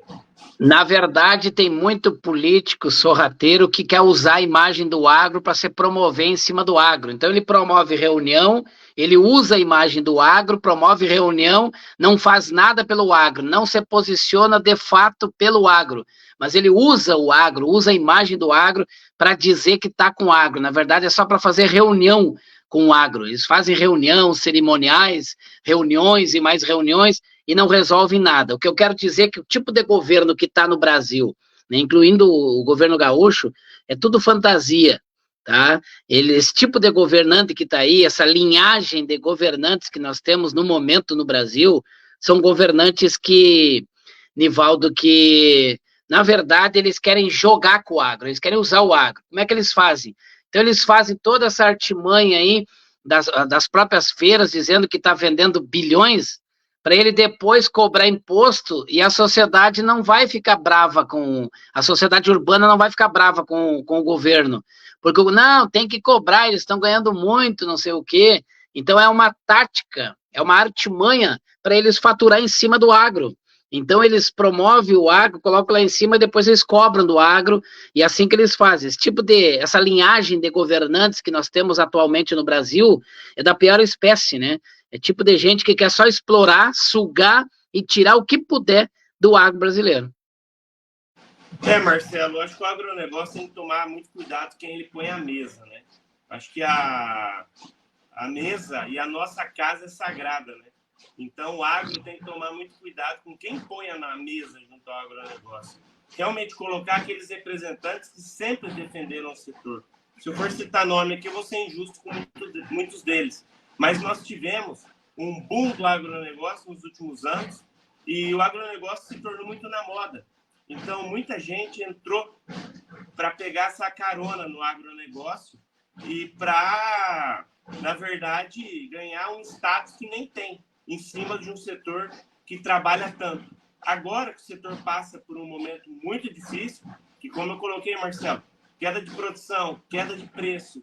Na verdade, tem muito político sorrateiro que quer usar a imagem do agro para se promover em cima do agro. Então, ele promove reunião, ele usa a imagem do agro, promove reunião, não faz nada pelo agro, não se posiciona de fato pelo agro, mas ele usa o agro, usa a imagem do agro para dizer que está com o agro. Na verdade, é só para fazer reunião com o agro. Eles fazem reunião, cerimoniais, reuniões e mais reuniões, e não resolvem nada. O que eu quero dizer é que o tipo de governo que está no Brasil, né, incluindo o governo gaúcho, é tudo fantasia, tá? Esse tipo de governante que está aí, essa linhagem de governantes que nós temos no momento no Brasil, são governantes que, Nivaldo, que, na verdade, eles querem jogar com o agro, eles querem usar o agro. Como é que eles fazem? Então, eles fazem toda essa artimanha aí das próprias feiras, dizendo que está vendendo bilhões, para ele depois cobrar imposto, e a sociedade não vai ficar brava a sociedade urbana não vai ficar brava com o governo, porque não, tem que cobrar, eles estão ganhando muito, não sei o quê. Então é uma tática, é uma artimanha para eles faturar em cima do agro. Então eles promovem o agro, colocam lá em cima e depois eles cobram do agro, e é assim que eles fazem. Essa linhagem de governantes que nós temos atualmente no Brasil é da pior espécie, né? É tipo de gente que quer só explorar, sugar e tirar o que puder do agro brasileiro. Marcelo, acho que o agronegócio tem que tomar muito cuidado quem ele põe à mesa, né? Acho que a mesa e a nossa casa é sagrada, né? Então, o agro tem que tomar muito cuidado com quem põe na mesa junto ao agronegócio. Realmente colocar aqueles representantes que sempre defenderam o setor. Se eu for citar nome aqui, eu vou ser injusto com muitos deles. Mas nós tivemos um boom do agronegócio nos últimos anos e o agronegócio se tornou muito na moda. Então, muita gente entrou para pegar essa carona no agronegócio e para, na verdade, ganhar um status que nem tem, em cima de um setor que trabalha tanto. Agora que o setor passa por um momento muito difícil, que como eu coloquei, Marcelo, queda de produção, queda de preço,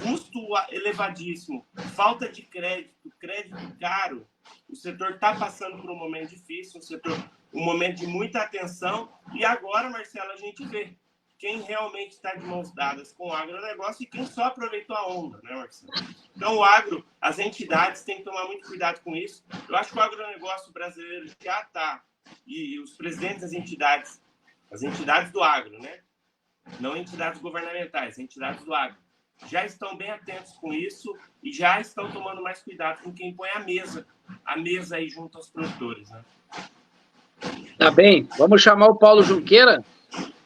custo elevadíssimo, falta de crédito caro, o setor está passando por um momento difícil, um momento de muita atenção, e agora, Marcelo, a gente vê quem realmente está de mãos dadas com o agronegócio e quem só aproveitou a onda, né, Marcelo? Então, o agro, as entidades têm que tomar muito cuidado com isso. Eu acho que o agronegócio brasileiro já está, e os presidentes das entidades, as entidades do agro, né? Não entidades governamentais, entidades do agro, já estão bem atentos com isso e já estão tomando mais cuidado com quem põe a mesa aí junto aos produtores, né? Tá bem, vamos chamar o Paulo Junqueira,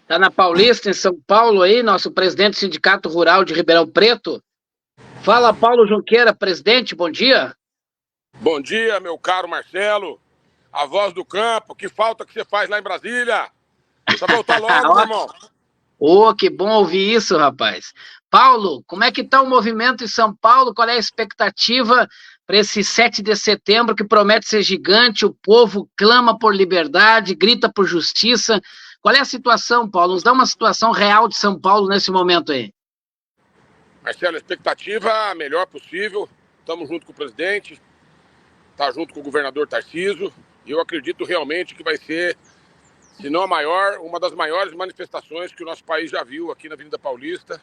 tá na Paulista, em São Paulo aí, nosso presidente do Sindicato Rural de Ribeirão Preto. Fala, Paulo Junqueira, presidente, bom dia. Bom dia, meu caro Marcelo, a voz do campo, que falta que você faz lá em Brasília? Precisa voltar logo, meu irmão. Ô, que bom ouvir isso, rapaz. Paulo, como é que tá o movimento em São Paulo? Qual é a expectativa para esse 7 de setembro que promete ser gigante? O povo clama por liberdade, grita por justiça. Qual é a situação, Paulo? Nos dá uma situação real de São Paulo nesse momento aí. Marcelo, a expectativa a melhor possível. Estamos junto com o presidente, está junto com o governador Tarcísio, e eu acredito realmente que vai ser, se não a maior, uma das maiores manifestações que o nosso país já viu aqui na Avenida Paulista,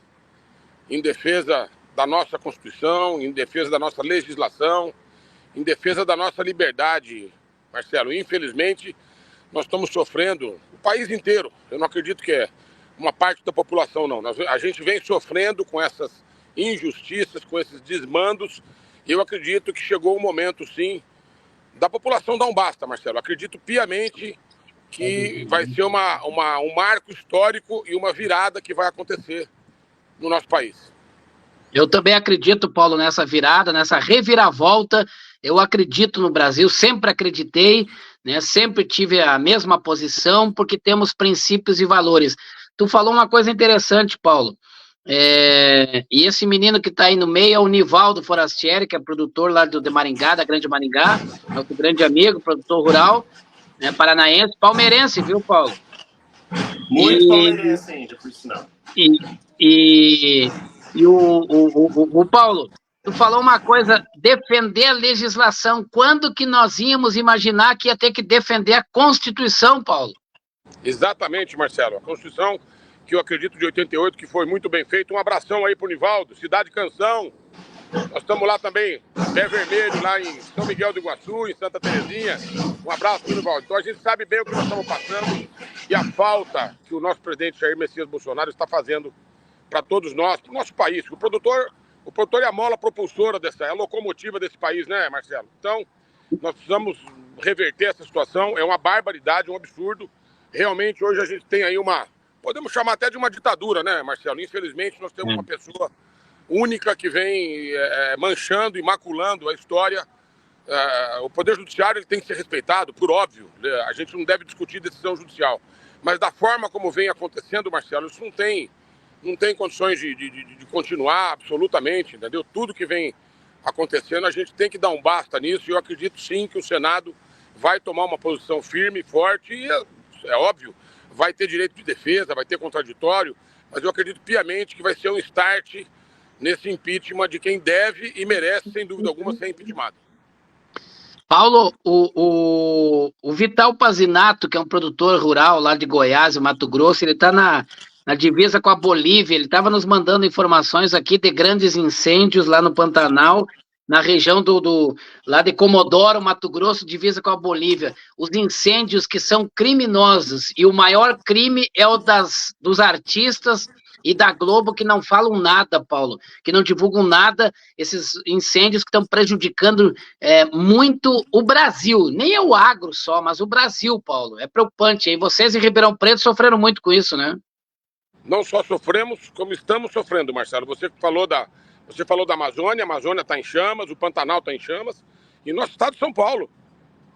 em defesa da nossa Constituição, em defesa da nossa legislação, em defesa da nossa liberdade, Marcelo. Infelizmente, nós estamos sofrendo, o país inteiro, eu não acredito que é uma parte da população, não. A gente vem sofrendo com essas injustiças, com esses desmandos, e eu acredito que chegou o momento, sim, da população dar um basta, Marcelo. Acredito piamente que vai ser um marco histórico e uma virada que vai acontecer no nosso país. Eu também acredito, Paulo, nessa virada, nessa reviravolta. Eu acredito no Brasil, sempre acreditei, né? Sempre tive a mesma posição, porque temos princípios e valores. Tu falou uma coisa interessante, Paulo. E esse menino que está aí no meio é o Nivaldo Forastieri, que é produtor lá de Maringá, da Grande Maringá, nosso grande amigo, produtor rural, né, paranaense, palmeirense, viu, Paulo? Muito palmeirense ainda, por sinal. E o Paulo, tu falou uma coisa, defender a legislação. Quando que nós íamos imaginar que ia ter que defender a Constituição, Paulo? Exatamente, Marcelo. A Constituição, que eu acredito de 88, que foi muito bem feito. Um abração aí pro Nivaldo, Cidade Canção. Nós estamos lá também, Pé Vermelho, lá em São Miguel do Iguaçu, em Santa Terezinha. Um abraço pro Nivaldo. Então a gente sabe bem o que nós estamos passando e a falta que o nosso presidente Jair Messias Bolsonaro está fazendo para todos nós, para o nosso país. O produtor é a mola propulsora é a locomotiva desse país, né, Marcelo? Então, nós precisamos reverter essa situação. É uma barbaridade, um absurdo. Realmente, hoje a gente tem aí podemos chamar até de uma ditadura, né, Marcelo? Infelizmente, nós temos uma pessoa única que vem manchando e maculando a história. O Poder Judiciário ele tem que ser respeitado, por óbvio. A gente não deve discutir decisão judicial. Mas da forma como vem acontecendo, Marcelo, isso não tem condições de continuar absolutamente, entendeu? Tudo que vem acontecendo, a gente tem que dar um basta nisso. E eu acredito sim que o Senado vai tomar uma posição firme, forte e, é óbvio, vai ter direito de defesa, vai ter contraditório, mas eu acredito piamente que vai ser um start nesse impeachment de quem deve e merece, sem dúvida alguma, ser impeachmentado. Paulo, o Vital Pazinato, que é um produtor rural lá de Goiás, Mato Grosso, ele está na divisa com a Bolívia, ele estava nos mandando informações aqui de grandes incêndios lá no Pantanal, na região lá de Comodoro, Mato Grosso, divisa com a Bolívia. Os incêndios que são criminosos, e o maior crime é o dos artistas e da Globo, que não falam nada, Paulo, que não divulgam nada, esses incêndios que estão prejudicando muito o Brasil, nem é o agro só, mas o Brasil, Paulo, é preocupante, e vocês em Ribeirão Preto sofreram muito com isso, né? Não só sofremos, como estamos sofrendo, Marcelo. Você falou da Amazônia, a Amazônia está em chamas, o Pantanal está em chamas, e nosso estado de São Paulo.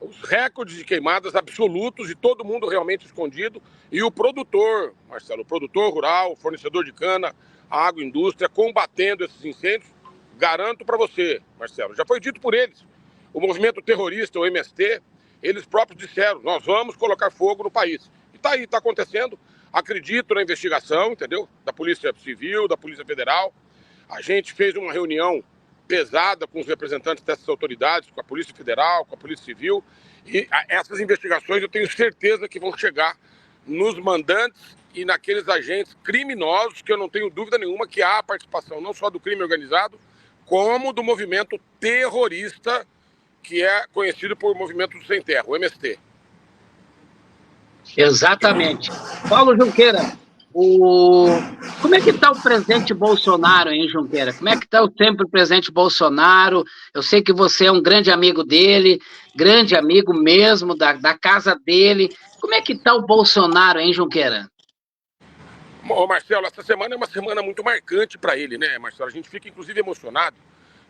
Os recordes de queimadas absolutos e todo mundo realmente escondido. E o produtor, Marcelo, o produtor rural, o fornecedor de cana, a agroindústria, combatendo esses incêndios, garanto para você, Marcelo, já foi dito por eles. O movimento terrorista, o MST, eles próprios disseram, nós vamos colocar fogo no país. E está aí, está acontecendo. Acredito na investigação, entendeu? Da Polícia Civil, da Polícia Federal. A gente fez uma reunião pesada com os representantes dessas autoridades, com a Polícia Federal, com a Polícia Civil, e essas investigações eu tenho certeza que vão chegar nos mandantes e naqueles agentes criminosos, que eu não tenho dúvida nenhuma que há a participação não só do crime organizado, como do movimento terrorista, que é conhecido por Movimento do Sem Terra, o MST. Exatamente. Paulo Junqueira, como é que está o presidente Bolsonaro, hein, Junqueira? Como é que está o sempre presidente Bolsonaro? Eu sei que você é um grande amigo dele, grande amigo mesmo da casa dele. Como é que está o Bolsonaro, hein, Junqueira? Ô, Marcelo, essa semana é uma semana muito marcante para ele, né, Marcelo? A gente fica, inclusive, emocionado,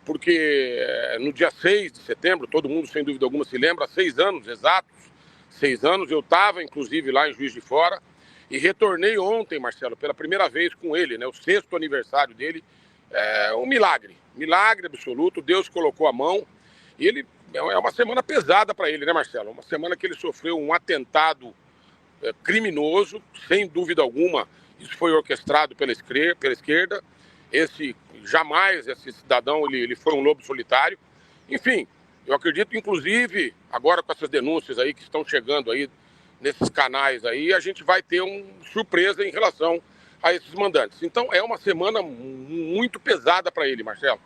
porque no dia 6 de setembro, todo mundo, sem dúvida alguma, se lembra, 6 anos exatos, 6 anos, eu estava, inclusive, lá em Juiz de Fora, e retornei ontem, Marcelo, pela primeira vez com ele, né? O 6º aniversário dele. É um milagre absoluto. Deus colocou a mão. E ele é uma semana pesada para ele, né, Marcelo? Uma semana que ele sofreu um atentado criminoso, sem dúvida alguma. Isso foi orquestrado pela esquerda. Esse cidadão, ele foi um lobo solitário. Enfim, eu acredito, inclusive, agora com essas denúncias aí que estão chegando aí, nesses canais aí, a gente vai ter uma surpresa em relação a esses mandantes. Então, é uma semana muito pesada para ele, Marcelo.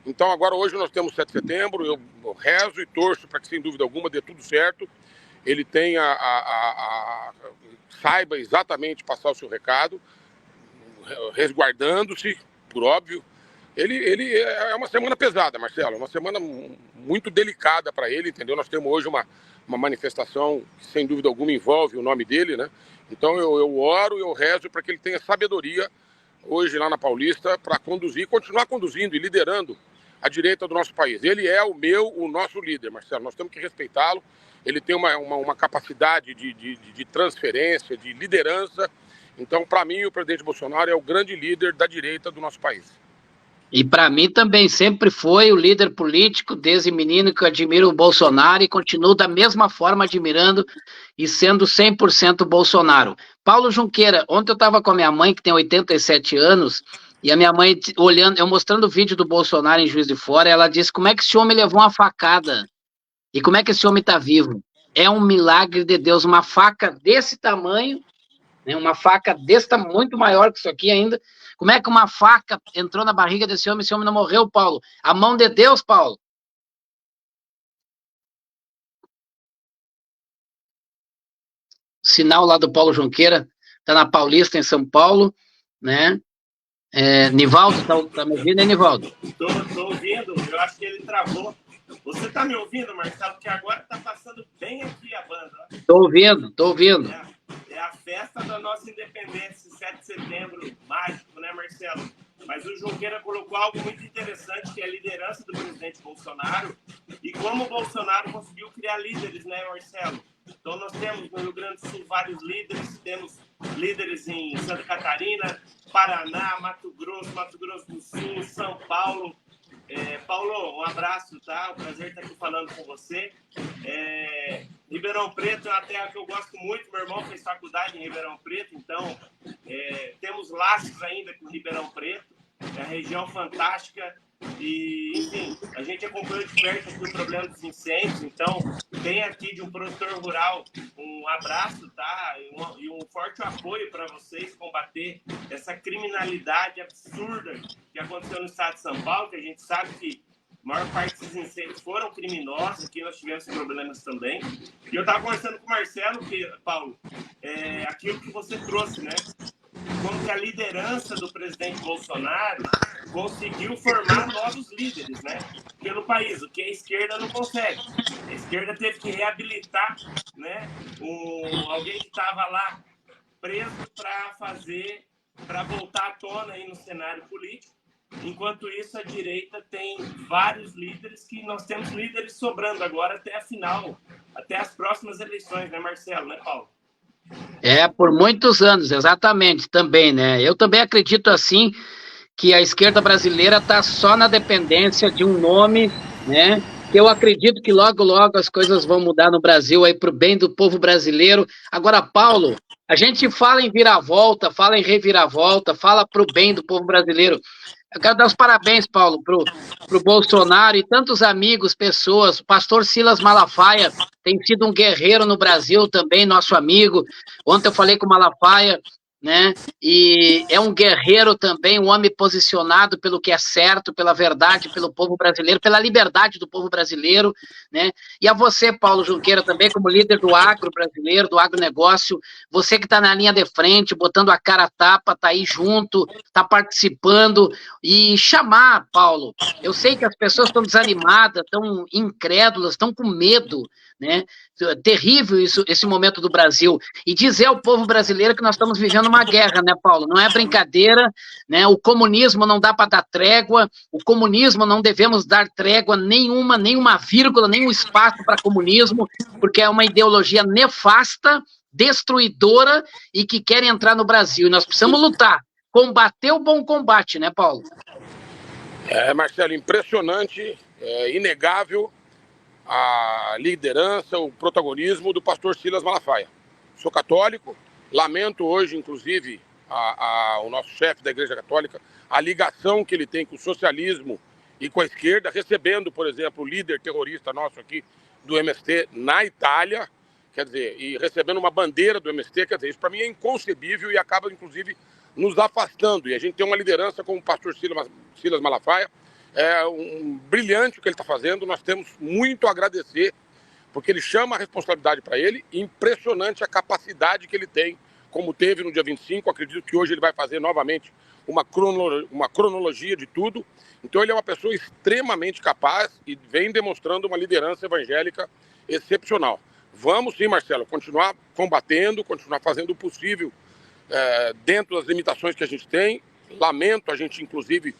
Então, agora, hoje nós temos 7 de setembro, eu rezo e torço para que, sem dúvida alguma, dê tudo certo. Ele tenha saiba exatamente passar o seu recado, resguardando-se, por óbvio. Ele é uma semana pesada, Marcelo, uma semana muito delicada para ele, entendeu? Nós temos hoje uma manifestação que, sem dúvida alguma, envolve o nome dele, né? Então eu oro e eu rezo para que ele tenha sabedoria hoje lá na Paulista para conduzir, continuar conduzindo e liderando a direita do nosso país. Ele é o nosso líder, Marcelo, nós temos que respeitá-lo. Ele tem uma capacidade de transferência, de liderança. Então, para mim, o presidente Bolsonaro é o grande líder da direita do nosso país. E para mim também sempre foi o líder político, desde menino que eu admiro o Bolsonaro e continuo da mesma forma admirando e sendo 100% Bolsonaro. Paulo Junqueira, ontem eu estava com a minha mãe, que tem 87 anos, e a minha mãe olhando, eu mostrando o vídeo do Bolsonaro em Juiz de Fora, ela disse como é que esse homem levou uma facada e como é que esse homem está vivo. É um milagre de Deus, uma faca desse tamanho, né, uma faca desse tamanho, muito maior que isso aqui ainda. Como é que uma faca entrou na barriga desse homem e esse homem não morreu, Paulo? A mão de Deus, Paulo. Sinal lá do Paulo Junqueira, tá na Paulista, em São Paulo, né? Nivaldo, tá me ouvindo, hein, Nivaldo? Tô ouvindo, eu acho que ele travou. Você tá me ouvindo, Marcelo? Porque agora tá passando bem aqui a banda. Ó. Tô ouvindo. É a festa da nossa independência, 7 de setembro, mágico, né, Marcelo? Mas o Junqueira colocou algo muito interessante, que é a liderança do presidente Bolsonaro, e como o Bolsonaro conseguiu criar líderes, né, Marcelo? Então nós temos no Rio Grande do Sul vários líderes, temos líderes em Santa Catarina, Paraná, Mato Grosso do Sul, São Paulo. Paulo, um abraço, tá? Um prazer estar aqui falando com você. Ribeirão Preto é uma terra que eu gosto muito. Meu irmão fez faculdade em Ribeirão Preto, então temos laços ainda com Ribeirão Preto. É uma região fantástica e, enfim, a gente acompanhou de perto aqui o problema dos incêndios. Então, tem aqui de um produtor rural um abraço, tá? E um forte apoio para vocês combater essa criminalidade absurda que aconteceu no estado de São Paulo, que a gente sabe que a maior parte desses incêndios foram criminosos, aqui nós tivemos problemas também. E eu estava conversando com o Marcelo, Paulo, aquilo que você trouxe, né? Como que a liderança do presidente Bolsonaro conseguiu formar novos líderes, né? Pelo país, o que a esquerda não consegue. A esquerda teve que reabilitar, né? Alguém que estava lá preso para voltar à tona aí no cenário político. Enquanto isso, a direita tem vários líderes, que nós temos líderes sobrando agora até a final, até as próximas eleições, né, Marcelo, né, Paulo? Por muitos anos, exatamente, também, né? Eu também acredito, assim, que a esquerda brasileira está só na dependência de um nome, né? Eu acredito que logo, logo as coisas vão mudar no Brasil aí para o bem do povo brasileiro. Agora, Paulo, a gente fala em viravolta, fala em reviravolta, fala para o bem do povo brasileiro. Eu quero dar os parabéns, Paulo, pro Bolsonaro e tantos amigos, pessoas. O pastor Silas Malafaia tem sido um guerreiro no Brasil também, nosso amigo. Ontem eu falei com o Malafaia, né? E é um guerreiro também, um homem posicionado pelo que é certo, pela verdade, pelo povo brasileiro, pela liberdade do povo brasileiro, né? E a você, Paulo Junqueira, também como líder do agro brasileiro, do agronegócio, você que está na linha de frente, botando a cara a tapa, está aí junto, está participando, e chamar, Paulo, eu sei que as pessoas estão desanimadas, estão incrédulas, estão com medo, né? Terrível esse momento do Brasil, e dizer ao povo brasileiro que nós estamos vivendo uma guerra, né, Paulo? Não é brincadeira, né? O comunismo não dá para dar trégua, o comunismo não devemos dar trégua nenhuma vírgula, nenhum espaço para comunismo, porque é uma ideologia nefasta, destruidora e que quer entrar no Brasil, e nós precisamos lutar, combater o bom combate, né, Paulo? Marcelo, impressionante, inegável a liderança, o protagonismo do pastor Silas Malafaia. Sou católico, lamento hoje, inclusive, o nosso chefe da Igreja Católica, a ligação que ele tem com o socialismo e com a esquerda, recebendo, por exemplo, o líder terrorista nosso aqui do MST na Itália, quer dizer, e recebendo uma bandeira do MST, quer dizer, isso para mim é inconcebível e acaba, inclusive, nos afastando. E a gente tem uma liderança como o pastor Silas Malafaia. É brilhante o que ele está fazendo, nós temos muito a agradecer, porque ele chama a responsabilidade para ele, impressionante a capacidade que ele tem, como teve no dia 25, acredito que hoje ele vai fazer novamente uma cronologia de tudo. Então ele é uma pessoa extremamente capaz e vem demonstrando uma liderança evangélica excepcional. Vamos sim, Marcelo, continuar combatendo, continuar fazendo o possível dentro das limitações que a gente tem. Lamento a gente, inclusive,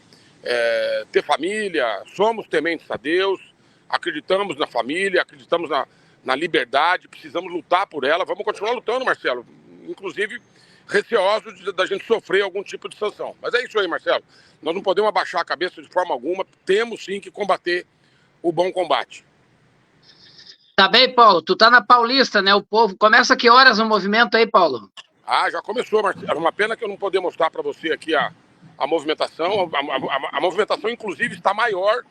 ter família, somos tementes a Deus, acreditamos na família, acreditamos na liberdade, precisamos lutar por ela, vamos continuar lutando, Marcelo, inclusive receosos da gente sofrer algum tipo de sanção. Mas é isso aí, Marcelo, nós não podemos abaixar a cabeça de forma alguma, temos sim que combater o bom combate. Tá bem, Paulo, tu tá na Paulista, né, o povo, começa que horas o movimento aí, Paulo? Já começou, Marcelo, é uma pena que eu não poder mostrar para você aqui a movimentação, a movimentação inclusive está maior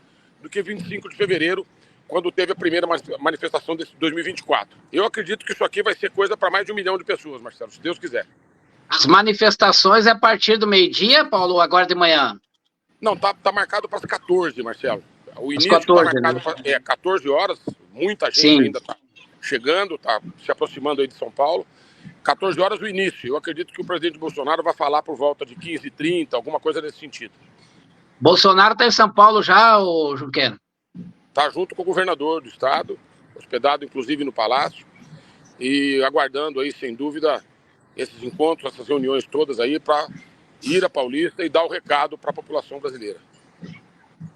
do que 25 de fevereiro, quando teve a primeira manifestação desse 2024. Eu acredito que isso aqui vai ser coisa para mais de 1 milhão de pessoas, Marcelo, se Deus quiser. As manifestações é a partir do meio-dia, Paulo, ou agora de manhã? Não, tá marcado para as 14, Marcelo. O início 14, tá marcado, né? 14 horas, muita gente Sim. ainda está chegando, está se aproximando aí de São Paulo. 14 horas o início. Eu acredito que o presidente Bolsonaro vai falar por volta de 15h30, alguma coisa nesse sentido. Bolsonaro está em São Paulo já, ô Junqueira? Está junto com o governador do estado, hospedado inclusive no Palácio, e aguardando aí, sem dúvida, esses encontros, essas reuniões todas aí para ir à Paulista e dar o recado para a população brasileira.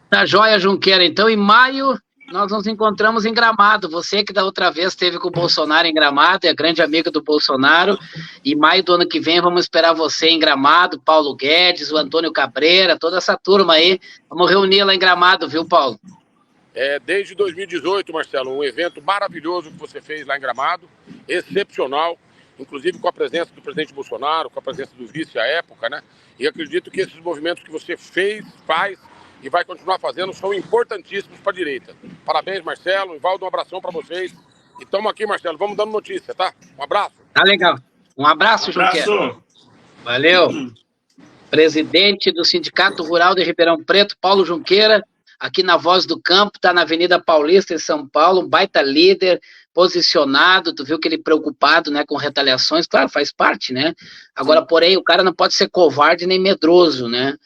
Tá joia, Junqueira. Então, em maio, nós nos encontramos em Gramado. Você que da outra vez esteve com o Bolsonaro em Gramado, é grande amigo do Bolsonaro. Em maio do ano que vem, vamos esperar você em Gramado, Paulo Guedes, o Antônio Cabreira, toda essa turma aí. Vamos reunir lá em Gramado, viu, Paulo? Desde 2018, Marcelo, um evento maravilhoso que você fez lá em Gramado, excepcional, inclusive com a presença do presidente Bolsonaro, com a presença do vice à época, né? E acredito que esses movimentos que você faz e vai continuar fazendo são importantíssimos para a direita. Parabéns, Marcelo. Ivaldo, um abração para vocês. E estamos aqui, Marcelo, vamos dando notícia, tá? Um abraço. Tá legal. Um abraço, Junqueira. Valeu. Presidente do Sindicato Rural de Ribeirão Preto, Paulo Junqueira, aqui na Voz do Campo, está na Avenida Paulista, em São Paulo, um baita líder, posicionado, tu viu que ele preocupado, né, com retaliações, claro, faz parte, né? Agora, porém, o cara não pode ser covarde nem medroso, né?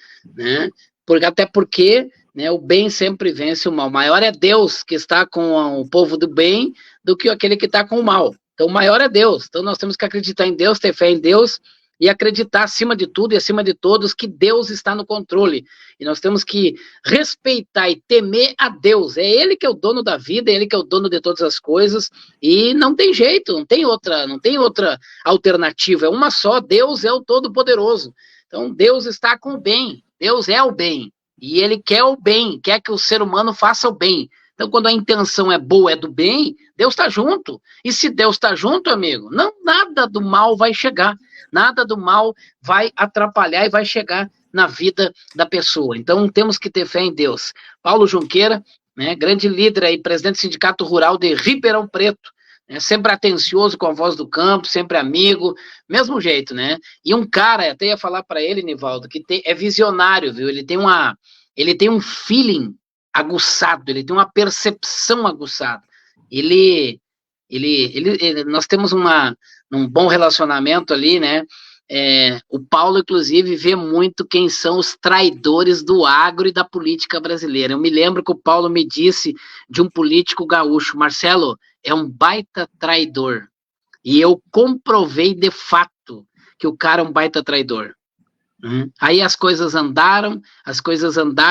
Até porque, né, o bem sempre vence o mal. Maior é Deus que está com o povo do bem do que aquele que está com o mal. Então, o maior é Deus. Então, nós temos que acreditar em Deus, ter fé em Deus, e acreditar, acima de tudo e acima de todos, que Deus está no controle. E nós temos que respeitar e temer a Deus. É Ele que é o dono da vida, é Ele que é o dono de todas as coisas, e não tem jeito, não tem outra alternativa, é uma só, Deus é o Todo-Poderoso. Então, Deus está com o bem, Deus é o bem, e Ele quer o bem, quer que o ser humano faça o bem. Então, quando a intenção é boa, é do bem, Deus está junto. E se Deus está junto, amigo, nada do mal vai chegar. Nada do mal vai atrapalhar e vai chegar na vida da pessoa. Então, temos que ter fé em Deus. Paulo Junqueira, né, grande líder aí, presidente do Sindicato Rural de Ribeirão Preto, né, sempre atencioso com a Voz do Campo, sempre amigo, mesmo jeito, né? E um cara, até ia falar para ele, Nivaldo, que é visionário, viu? Ele tem um feeling aguçado, ele tem uma percepção aguçada. Nós temos um bom relacionamento ali, né? O Paulo, inclusive, vê muito quem são os traidores do agro e da política brasileira. Eu me lembro que o Paulo me disse de um político gaúcho, Marcelo, é um baita traidor. E eu comprovei de fato que o cara é um baita traidor. Aí as coisas andaram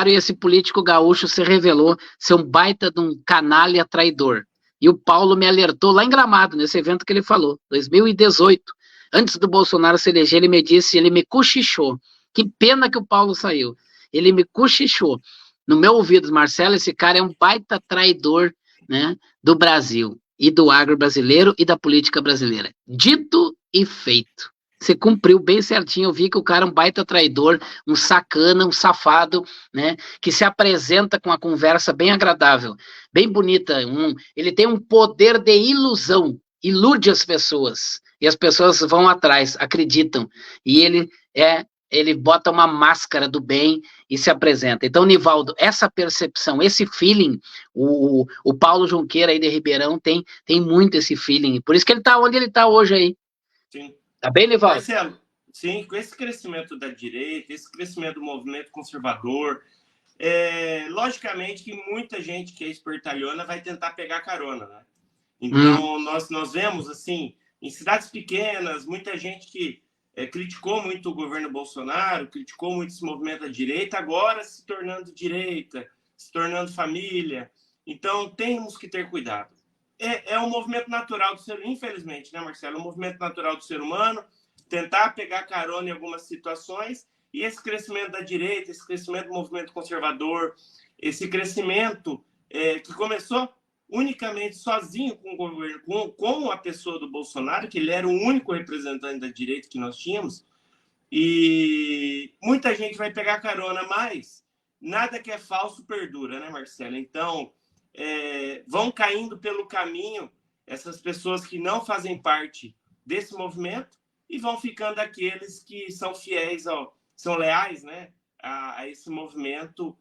e esse político gaúcho se revelou ser um baita de um canalha traidor. E o Paulo me alertou lá em Gramado, nesse evento que ele falou, 2018. Antes do Bolsonaro se eleger, ele me disse, ele me cochichou. Que pena que o Paulo saiu. Ele me cochichou. No meu ouvido, Marcelo, esse cara é um baita traidor, né, do Brasil, e do agro brasileiro e da política brasileira. Dito e feito. Você cumpriu bem certinho, eu vi que o cara é um baita traidor, um sacana, um safado, né, que se apresenta com uma conversa bem agradável, bem bonita, ele tem um poder de ilusão, ilude as pessoas, e as pessoas vão atrás, acreditam, e ele bota uma máscara do bem e se apresenta. Então, Nivaldo, essa percepção, esse feeling, o Paulo Junqueira aí de Ribeirão tem muito esse feeling, por isso que ele está onde ele está hoje aí. Sim. Tá bem, Nivaldo? Marcelo, sim, com esse crescimento da direita, esse crescimento do movimento conservador, logicamente que muita gente que é espertalhona vai tentar pegar carona, né? Então, nós vemos, assim, em cidades pequenas, muita gente que criticou muito o governo Bolsonaro, criticou muito esse movimento da direita, agora se tornando direita, se tornando família. Então, temos que ter cuidado. É um movimento natural do ser humano, infelizmente, né, Marcelo? É um movimento natural do ser humano, tentar pegar carona em algumas situações, e esse crescimento da direita, esse crescimento do movimento conservador, esse crescimento que começou unicamente sozinho com o governo, com a pessoa do Bolsonaro, que ele era o único representante da direita que nós tínhamos, e muita gente vai pegar carona, mas nada que é falso perdura, né, Marcelo? Então, vão caindo pelo caminho essas pessoas que não fazem parte desse movimento e vão ficando aqueles que são fiéis, são leais, né, a esse movimento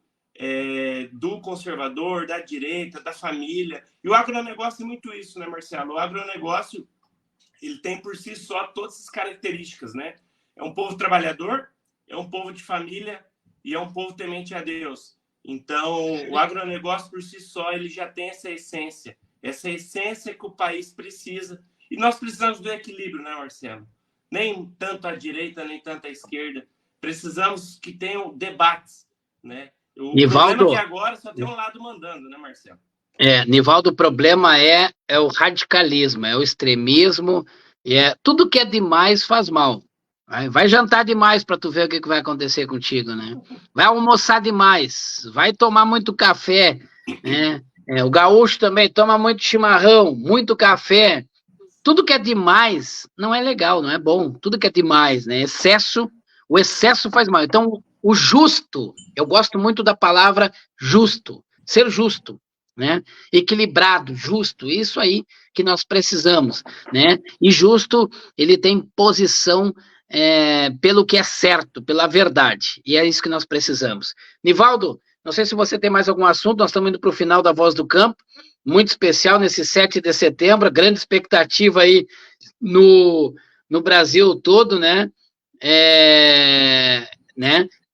do conservador, da direita, da família. E o agronegócio é muito isso, né, Marcelo? O agronegócio, ele tem por si só todas essas características, né? É um povo trabalhador, é um povo de família e é um povo temente a Deus. Então, o agronegócio por si só, ele já tem essa essência que o país precisa. E nós precisamos do equilíbrio, né, Marcelo? Nem tanto a direita, nem tanto a esquerda. Precisamos que tenham debates, né? O Nivaldo, problema é que agora só tem um lado mandando, né, Marcelo? Nivaldo, o problema é o radicalismo, é o extremismo, tudo que é demais faz mal. Vai jantar demais para tu ver o que vai acontecer contigo, né? Vai almoçar demais, vai tomar muito café, né? O gaúcho também toma muito chimarrão, muito café. Tudo que é demais não é legal, não é bom. Tudo que é demais, né? O excesso faz mal. Então, o justo, eu gosto muito da palavra justo, ser justo, né? Equilibrado, justo, isso aí que nós precisamos, né? E justo, ele tem posição pelo que é certo, pela verdade, e é isso que nós precisamos. Nivaldo, não sei se você tem mais algum assunto, nós estamos indo para o final da Voz do Campo, muito especial nesse 7 de setembro, grande expectativa aí no Brasil todo, né?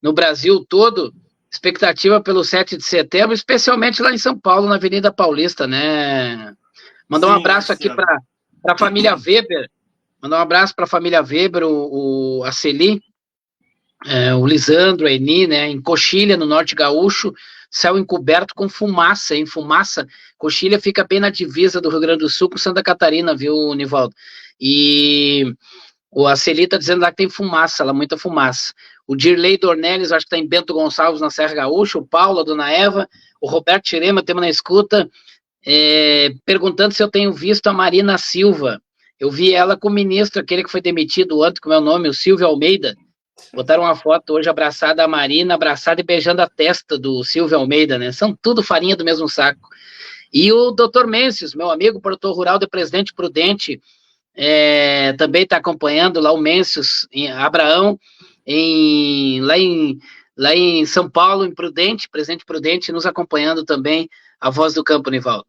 No Brasil todo, expectativa pelo 7 de setembro, especialmente lá em São Paulo, na Avenida Paulista, né? Mandar um abraço aqui para a família Weber, mandar um abraço para a família Weber, a Celi, o Lisandro, a Eni, né? Em Coxilha, no Norte Gaúcho, céu encoberto com fumaça, hein? Fumaça. Coxilha fica bem na divisa do Rio Grande do Sul com Santa Catarina, viu, Nivaldo? E a Celi está dizendo lá que tem fumaça, lá muita fumaça. O Dirley Dornelles, acho que está em Bento Gonçalves, na Serra Gaúcha. O Paulo, a Dona Eva. O Roberto Tirema, temos na escuta, perguntando se eu tenho visto a Marina Silva. Eu vi ela com o ministro, aquele que foi demitido ontem, como é o nome, o Silvio Almeida. Botaram uma foto hoje abraçada a Marina, abraçada e beijando a testa do Silvio Almeida, né? São tudo farinha do mesmo saco. E o Dr. Mêncios, meu amigo, produtor rural de Presidente Prudente, também está acompanhando lá o Mêncios, em Abraão, lá em São Paulo, em Prudente, Presidente Prudente, nos acompanhando também, a Voz do Campo, Nivaldo.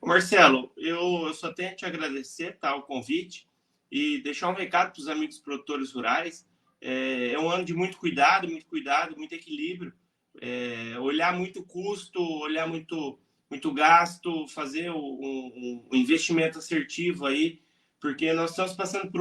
Marcelo, eu só tenho a te agradecer, tá, o convite e deixar um recado para os amigos produtores rurais. É um ano de muito cuidado, muito equilíbrio, olhar muito custo, olhar muito gasto, fazer um investimento assertivo aí, porque nós estamos passando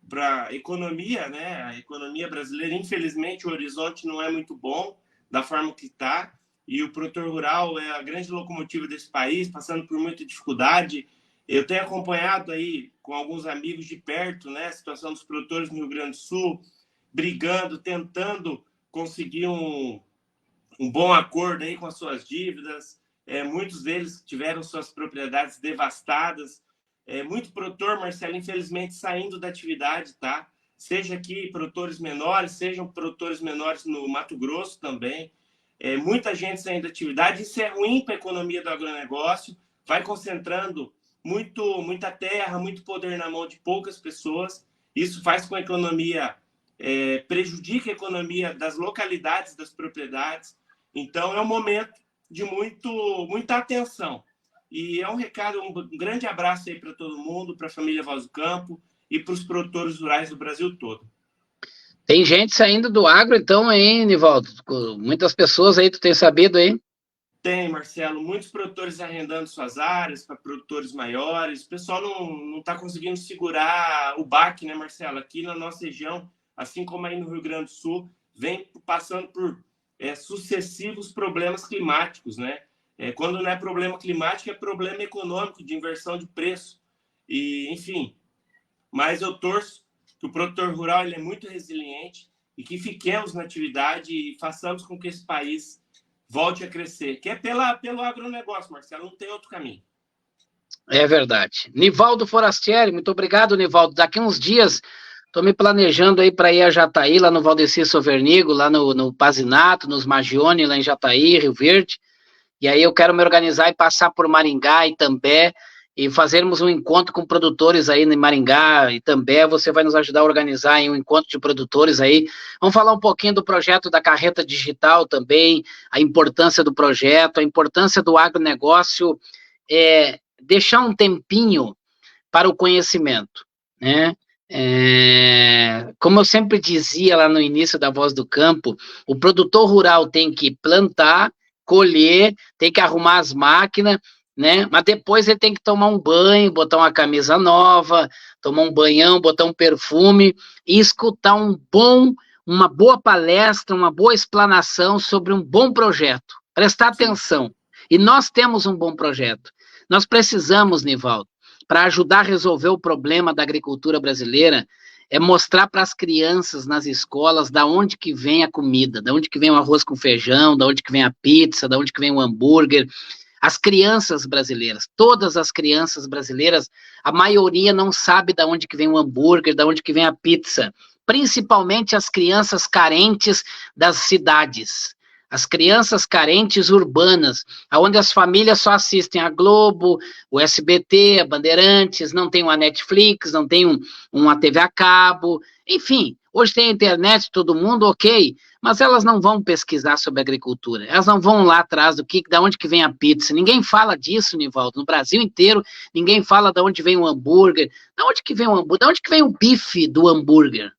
para a economia, né? A economia brasileira, infelizmente, o horizonte não é muito bom da forma que está, e o produtor rural é a grande locomotiva desse país, passando por muita dificuldade. Eu tenho acompanhado aí com alguns amigos de perto, né, a situação dos produtores no Rio Grande do Sul, brigando, tentando conseguir um bom acordo aí com as suas dívidas. Muitos deles tiveram suas propriedades devastadas. Muito produtor, Marcelo, infelizmente, saindo da atividade, tá? Seja aqui produtores menores, sejam produtores menores no Mato Grosso também. Muita gente saindo da atividade. Isso é ruim para a economia do agronegócio, vai concentrando muita terra, muito poder na mão de poucas pessoas. Isso faz com que a economia prejudique a economia das localidades, das propriedades. Então, é um momento de muita atenção. E é um recado, um grande abraço aí para todo mundo, para a família Voz do Campo e para os produtores rurais do Brasil todo. Tem gente saindo do agro, então, hein, Nivaldo? Muitas pessoas aí, tu tem sabido aí? Tem, Marcelo. Muitos produtores arrendando suas áreas para produtores maiores. O pessoal não está conseguindo segurar o baque, né, Marcelo? Aqui na nossa região, assim como aí no Rio Grande do Sul, vem passando por sucessivos problemas climáticos, né? Quando não é problema climático, é problema econômico, de inversão de preço. E, enfim, mas eu torço que o produtor rural ele é muito resiliente e que fiquemos na atividade e façamos com que esse país volte a crescer, que é pelo agronegócio, Marcelo, não tem outro caminho. É verdade. Nivaldo Forastieri, muito obrigado, Nivaldo. Daqui uns dias, estou me planejando aí para ir a Jataí, lá no Valdeci Sovernigo, lá no Pazinato, nos Magione, lá em Jataí, Rio Verde. E aí eu quero me organizar e passar por Maringá e També, e fazermos um encontro com produtores aí em Maringá e També. Você vai nos ajudar a organizar aí um encontro de produtores aí. Vamos falar um pouquinho do projeto da carreta digital também, a importância do projeto, a importância do agronegócio, deixar um tempinho para o conhecimento, né? Como eu sempre dizia lá no início da Voz do Campo, o produtor rural tem que plantar, colher, tem que arrumar as máquinas, né? Mas depois ele tem que tomar um banho, botar uma camisa nova, tomar um banhão, botar um perfume e escutar uma boa palestra, uma boa explanação sobre um bom projeto. Prestar atenção. E nós temos um bom projeto. Nós precisamos, Nivaldo, para ajudar a resolver o problema da agricultura brasileira, é mostrar para as crianças nas escolas da onde que vem a comida, da onde que vem o arroz com feijão, da onde que vem a pizza, da onde que vem o hambúrguer. As crianças brasileiras, todas as crianças brasileiras, a maioria não sabe da onde que vem o hambúrguer, da onde que vem a pizza, principalmente as crianças carentes das cidades. As crianças carentes urbanas, onde as famílias só assistem a Globo, o SBT, a Bandeirantes, não tem uma Netflix, não tem uma TV a cabo, enfim, hoje tem a internet, todo mundo, ok, mas elas não vão pesquisar sobre agricultura, elas não vão lá atrás da onde que vem a pizza, ninguém fala disso, Nivaldo, no Brasil inteiro, ninguém fala da onde vem o hambúrguer, da onde que vem o hambúrguer, da onde que vem o bife do hambúrguer.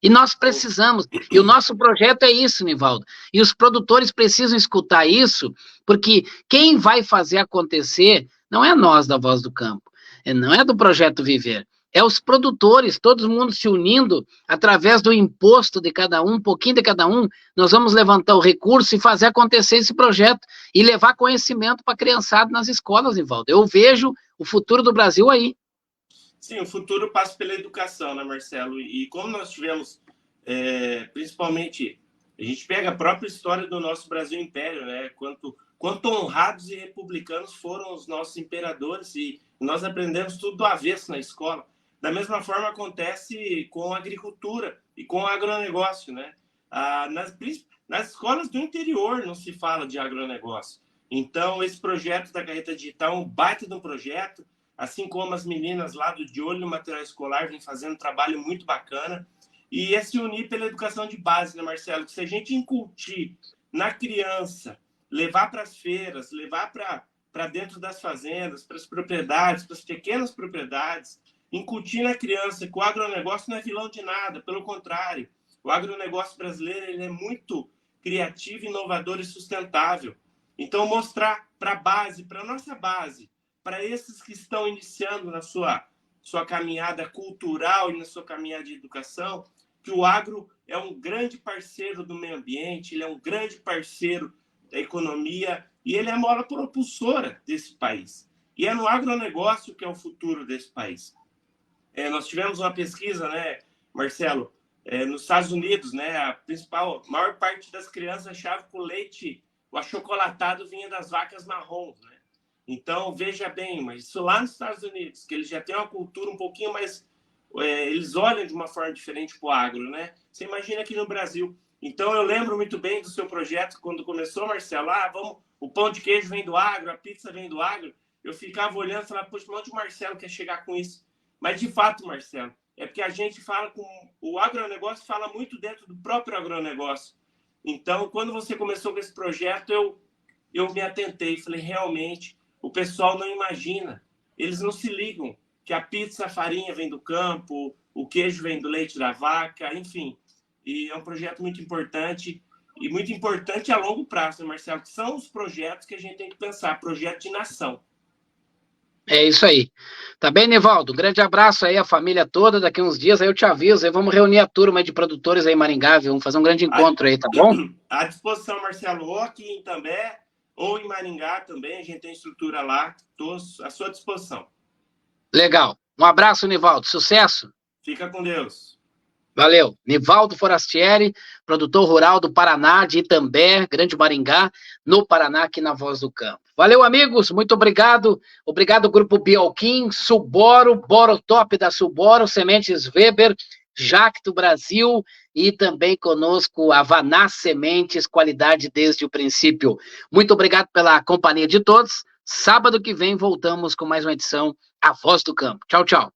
E nós precisamos, e o nosso projeto é isso, Nivaldo, e os produtores precisam escutar isso, porque quem vai fazer acontecer não é nós da Voz do Campo, não é do Projeto Viver, é os produtores, todo mundo se unindo, através do imposto de cada um pouquinho de cada um, nós vamos levantar o recurso e fazer acontecer esse projeto, e levar conhecimento para a criançada nas escolas, Nivaldo. Eu vejo o futuro do Brasil aí. Sim, o futuro passa pela educação, né, Marcelo? E como nós tivemos, principalmente, a gente pega a própria história do nosso Brasil Império, né? Quanto honrados e republicanos foram os nossos imperadores, e nós aprendemos tudo do avesso na escola. Da mesma forma acontece com a agricultura e com o agronegócio, né? Nas escolas do interior não se fala de agronegócio. Então, esse projeto da Carreta Digital é um baita de um projeto, assim como as meninas lá do De Olho no Material Escolar vêm fazendo um trabalho muito bacana. E é se unir pela educação de base, né, Marcelo? Que se a gente incutir na criança, levar para as feiras, levar para dentro das fazendas, para as propriedades, para as pequenas propriedades, incutir na criança que o agronegócio não é vilão de nada, pelo contrário. O agronegócio brasileiro ele é muito criativo, inovador e sustentável. Então, mostrar para a base, para a nossa base, para esses que estão iniciando na sua caminhada cultural e na sua caminhada de educação, que o agro é um grande parceiro do meio ambiente, ele é um grande parceiro da economia e ele é a mola propulsora desse país. E é no agronegócio que é o futuro desse país. Nós tivemos uma pesquisa, né, Marcelo, nos Estados Unidos, né, maior parte das crianças achava que o leite, o achocolatado vinha das vacas marrons, né? Então, veja bem, mas isso lá nos Estados Unidos, que eles já têm uma cultura um pouquinho mais... eles olham de uma forma diferente para o agro, né? Você imagina aqui no Brasil. Então, eu lembro muito bem do seu projeto, quando começou, Marcelo, o pão de queijo vem do agro, a pizza vem do agro. Eu ficava olhando e falava, poxa, onde o Marcelo quer chegar com isso? Mas, de fato, Marcelo, é porque a gente fala com... O agronegócio fala muito dentro do próprio agronegócio. Então, quando você começou com esse projeto, eu me atentei, falei, realmente... O pessoal não imagina, eles não se ligam que a pizza, a farinha vem do campo, o queijo vem do leite da vaca, enfim. E é um projeto muito importante, e muito importante a longo prazo, né, Marcelo? Que são os projetos que a gente tem que pensar, projeto de nação. É isso aí. Tá bem, Nivaldo? Um grande abraço aí à família toda, daqui uns dias aí eu te aviso, aí vamos reunir a turma de produtores aí em Maringá, viu? Vamos fazer um grande encontro aí, tá bom? À disposição, Marcelo, ou aqui em També, ou em Maringá também, a gente tem estrutura lá, todos à sua disposição. Legal. Um abraço, Nivaldo. Sucesso. Fica com Deus. Valeu. Nivaldo Forastieri, produtor rural do Paraná, de Itambé, Grande Maringá, no Paraná, aqui na Voz do Campo. Valeu, amigos. Muito obrigado. Obrigado, Grupo Biolquim, Suboro, Borotop da Suboro, Sementes Weber, Jacto Brasil e também conosco a Vaná Sementes, qualidade desde o princípio. Muito obrigado pela companhia de todos. Sábado que vem voltamos com mais uma edição A Voz do Campo. Tchau, tchau.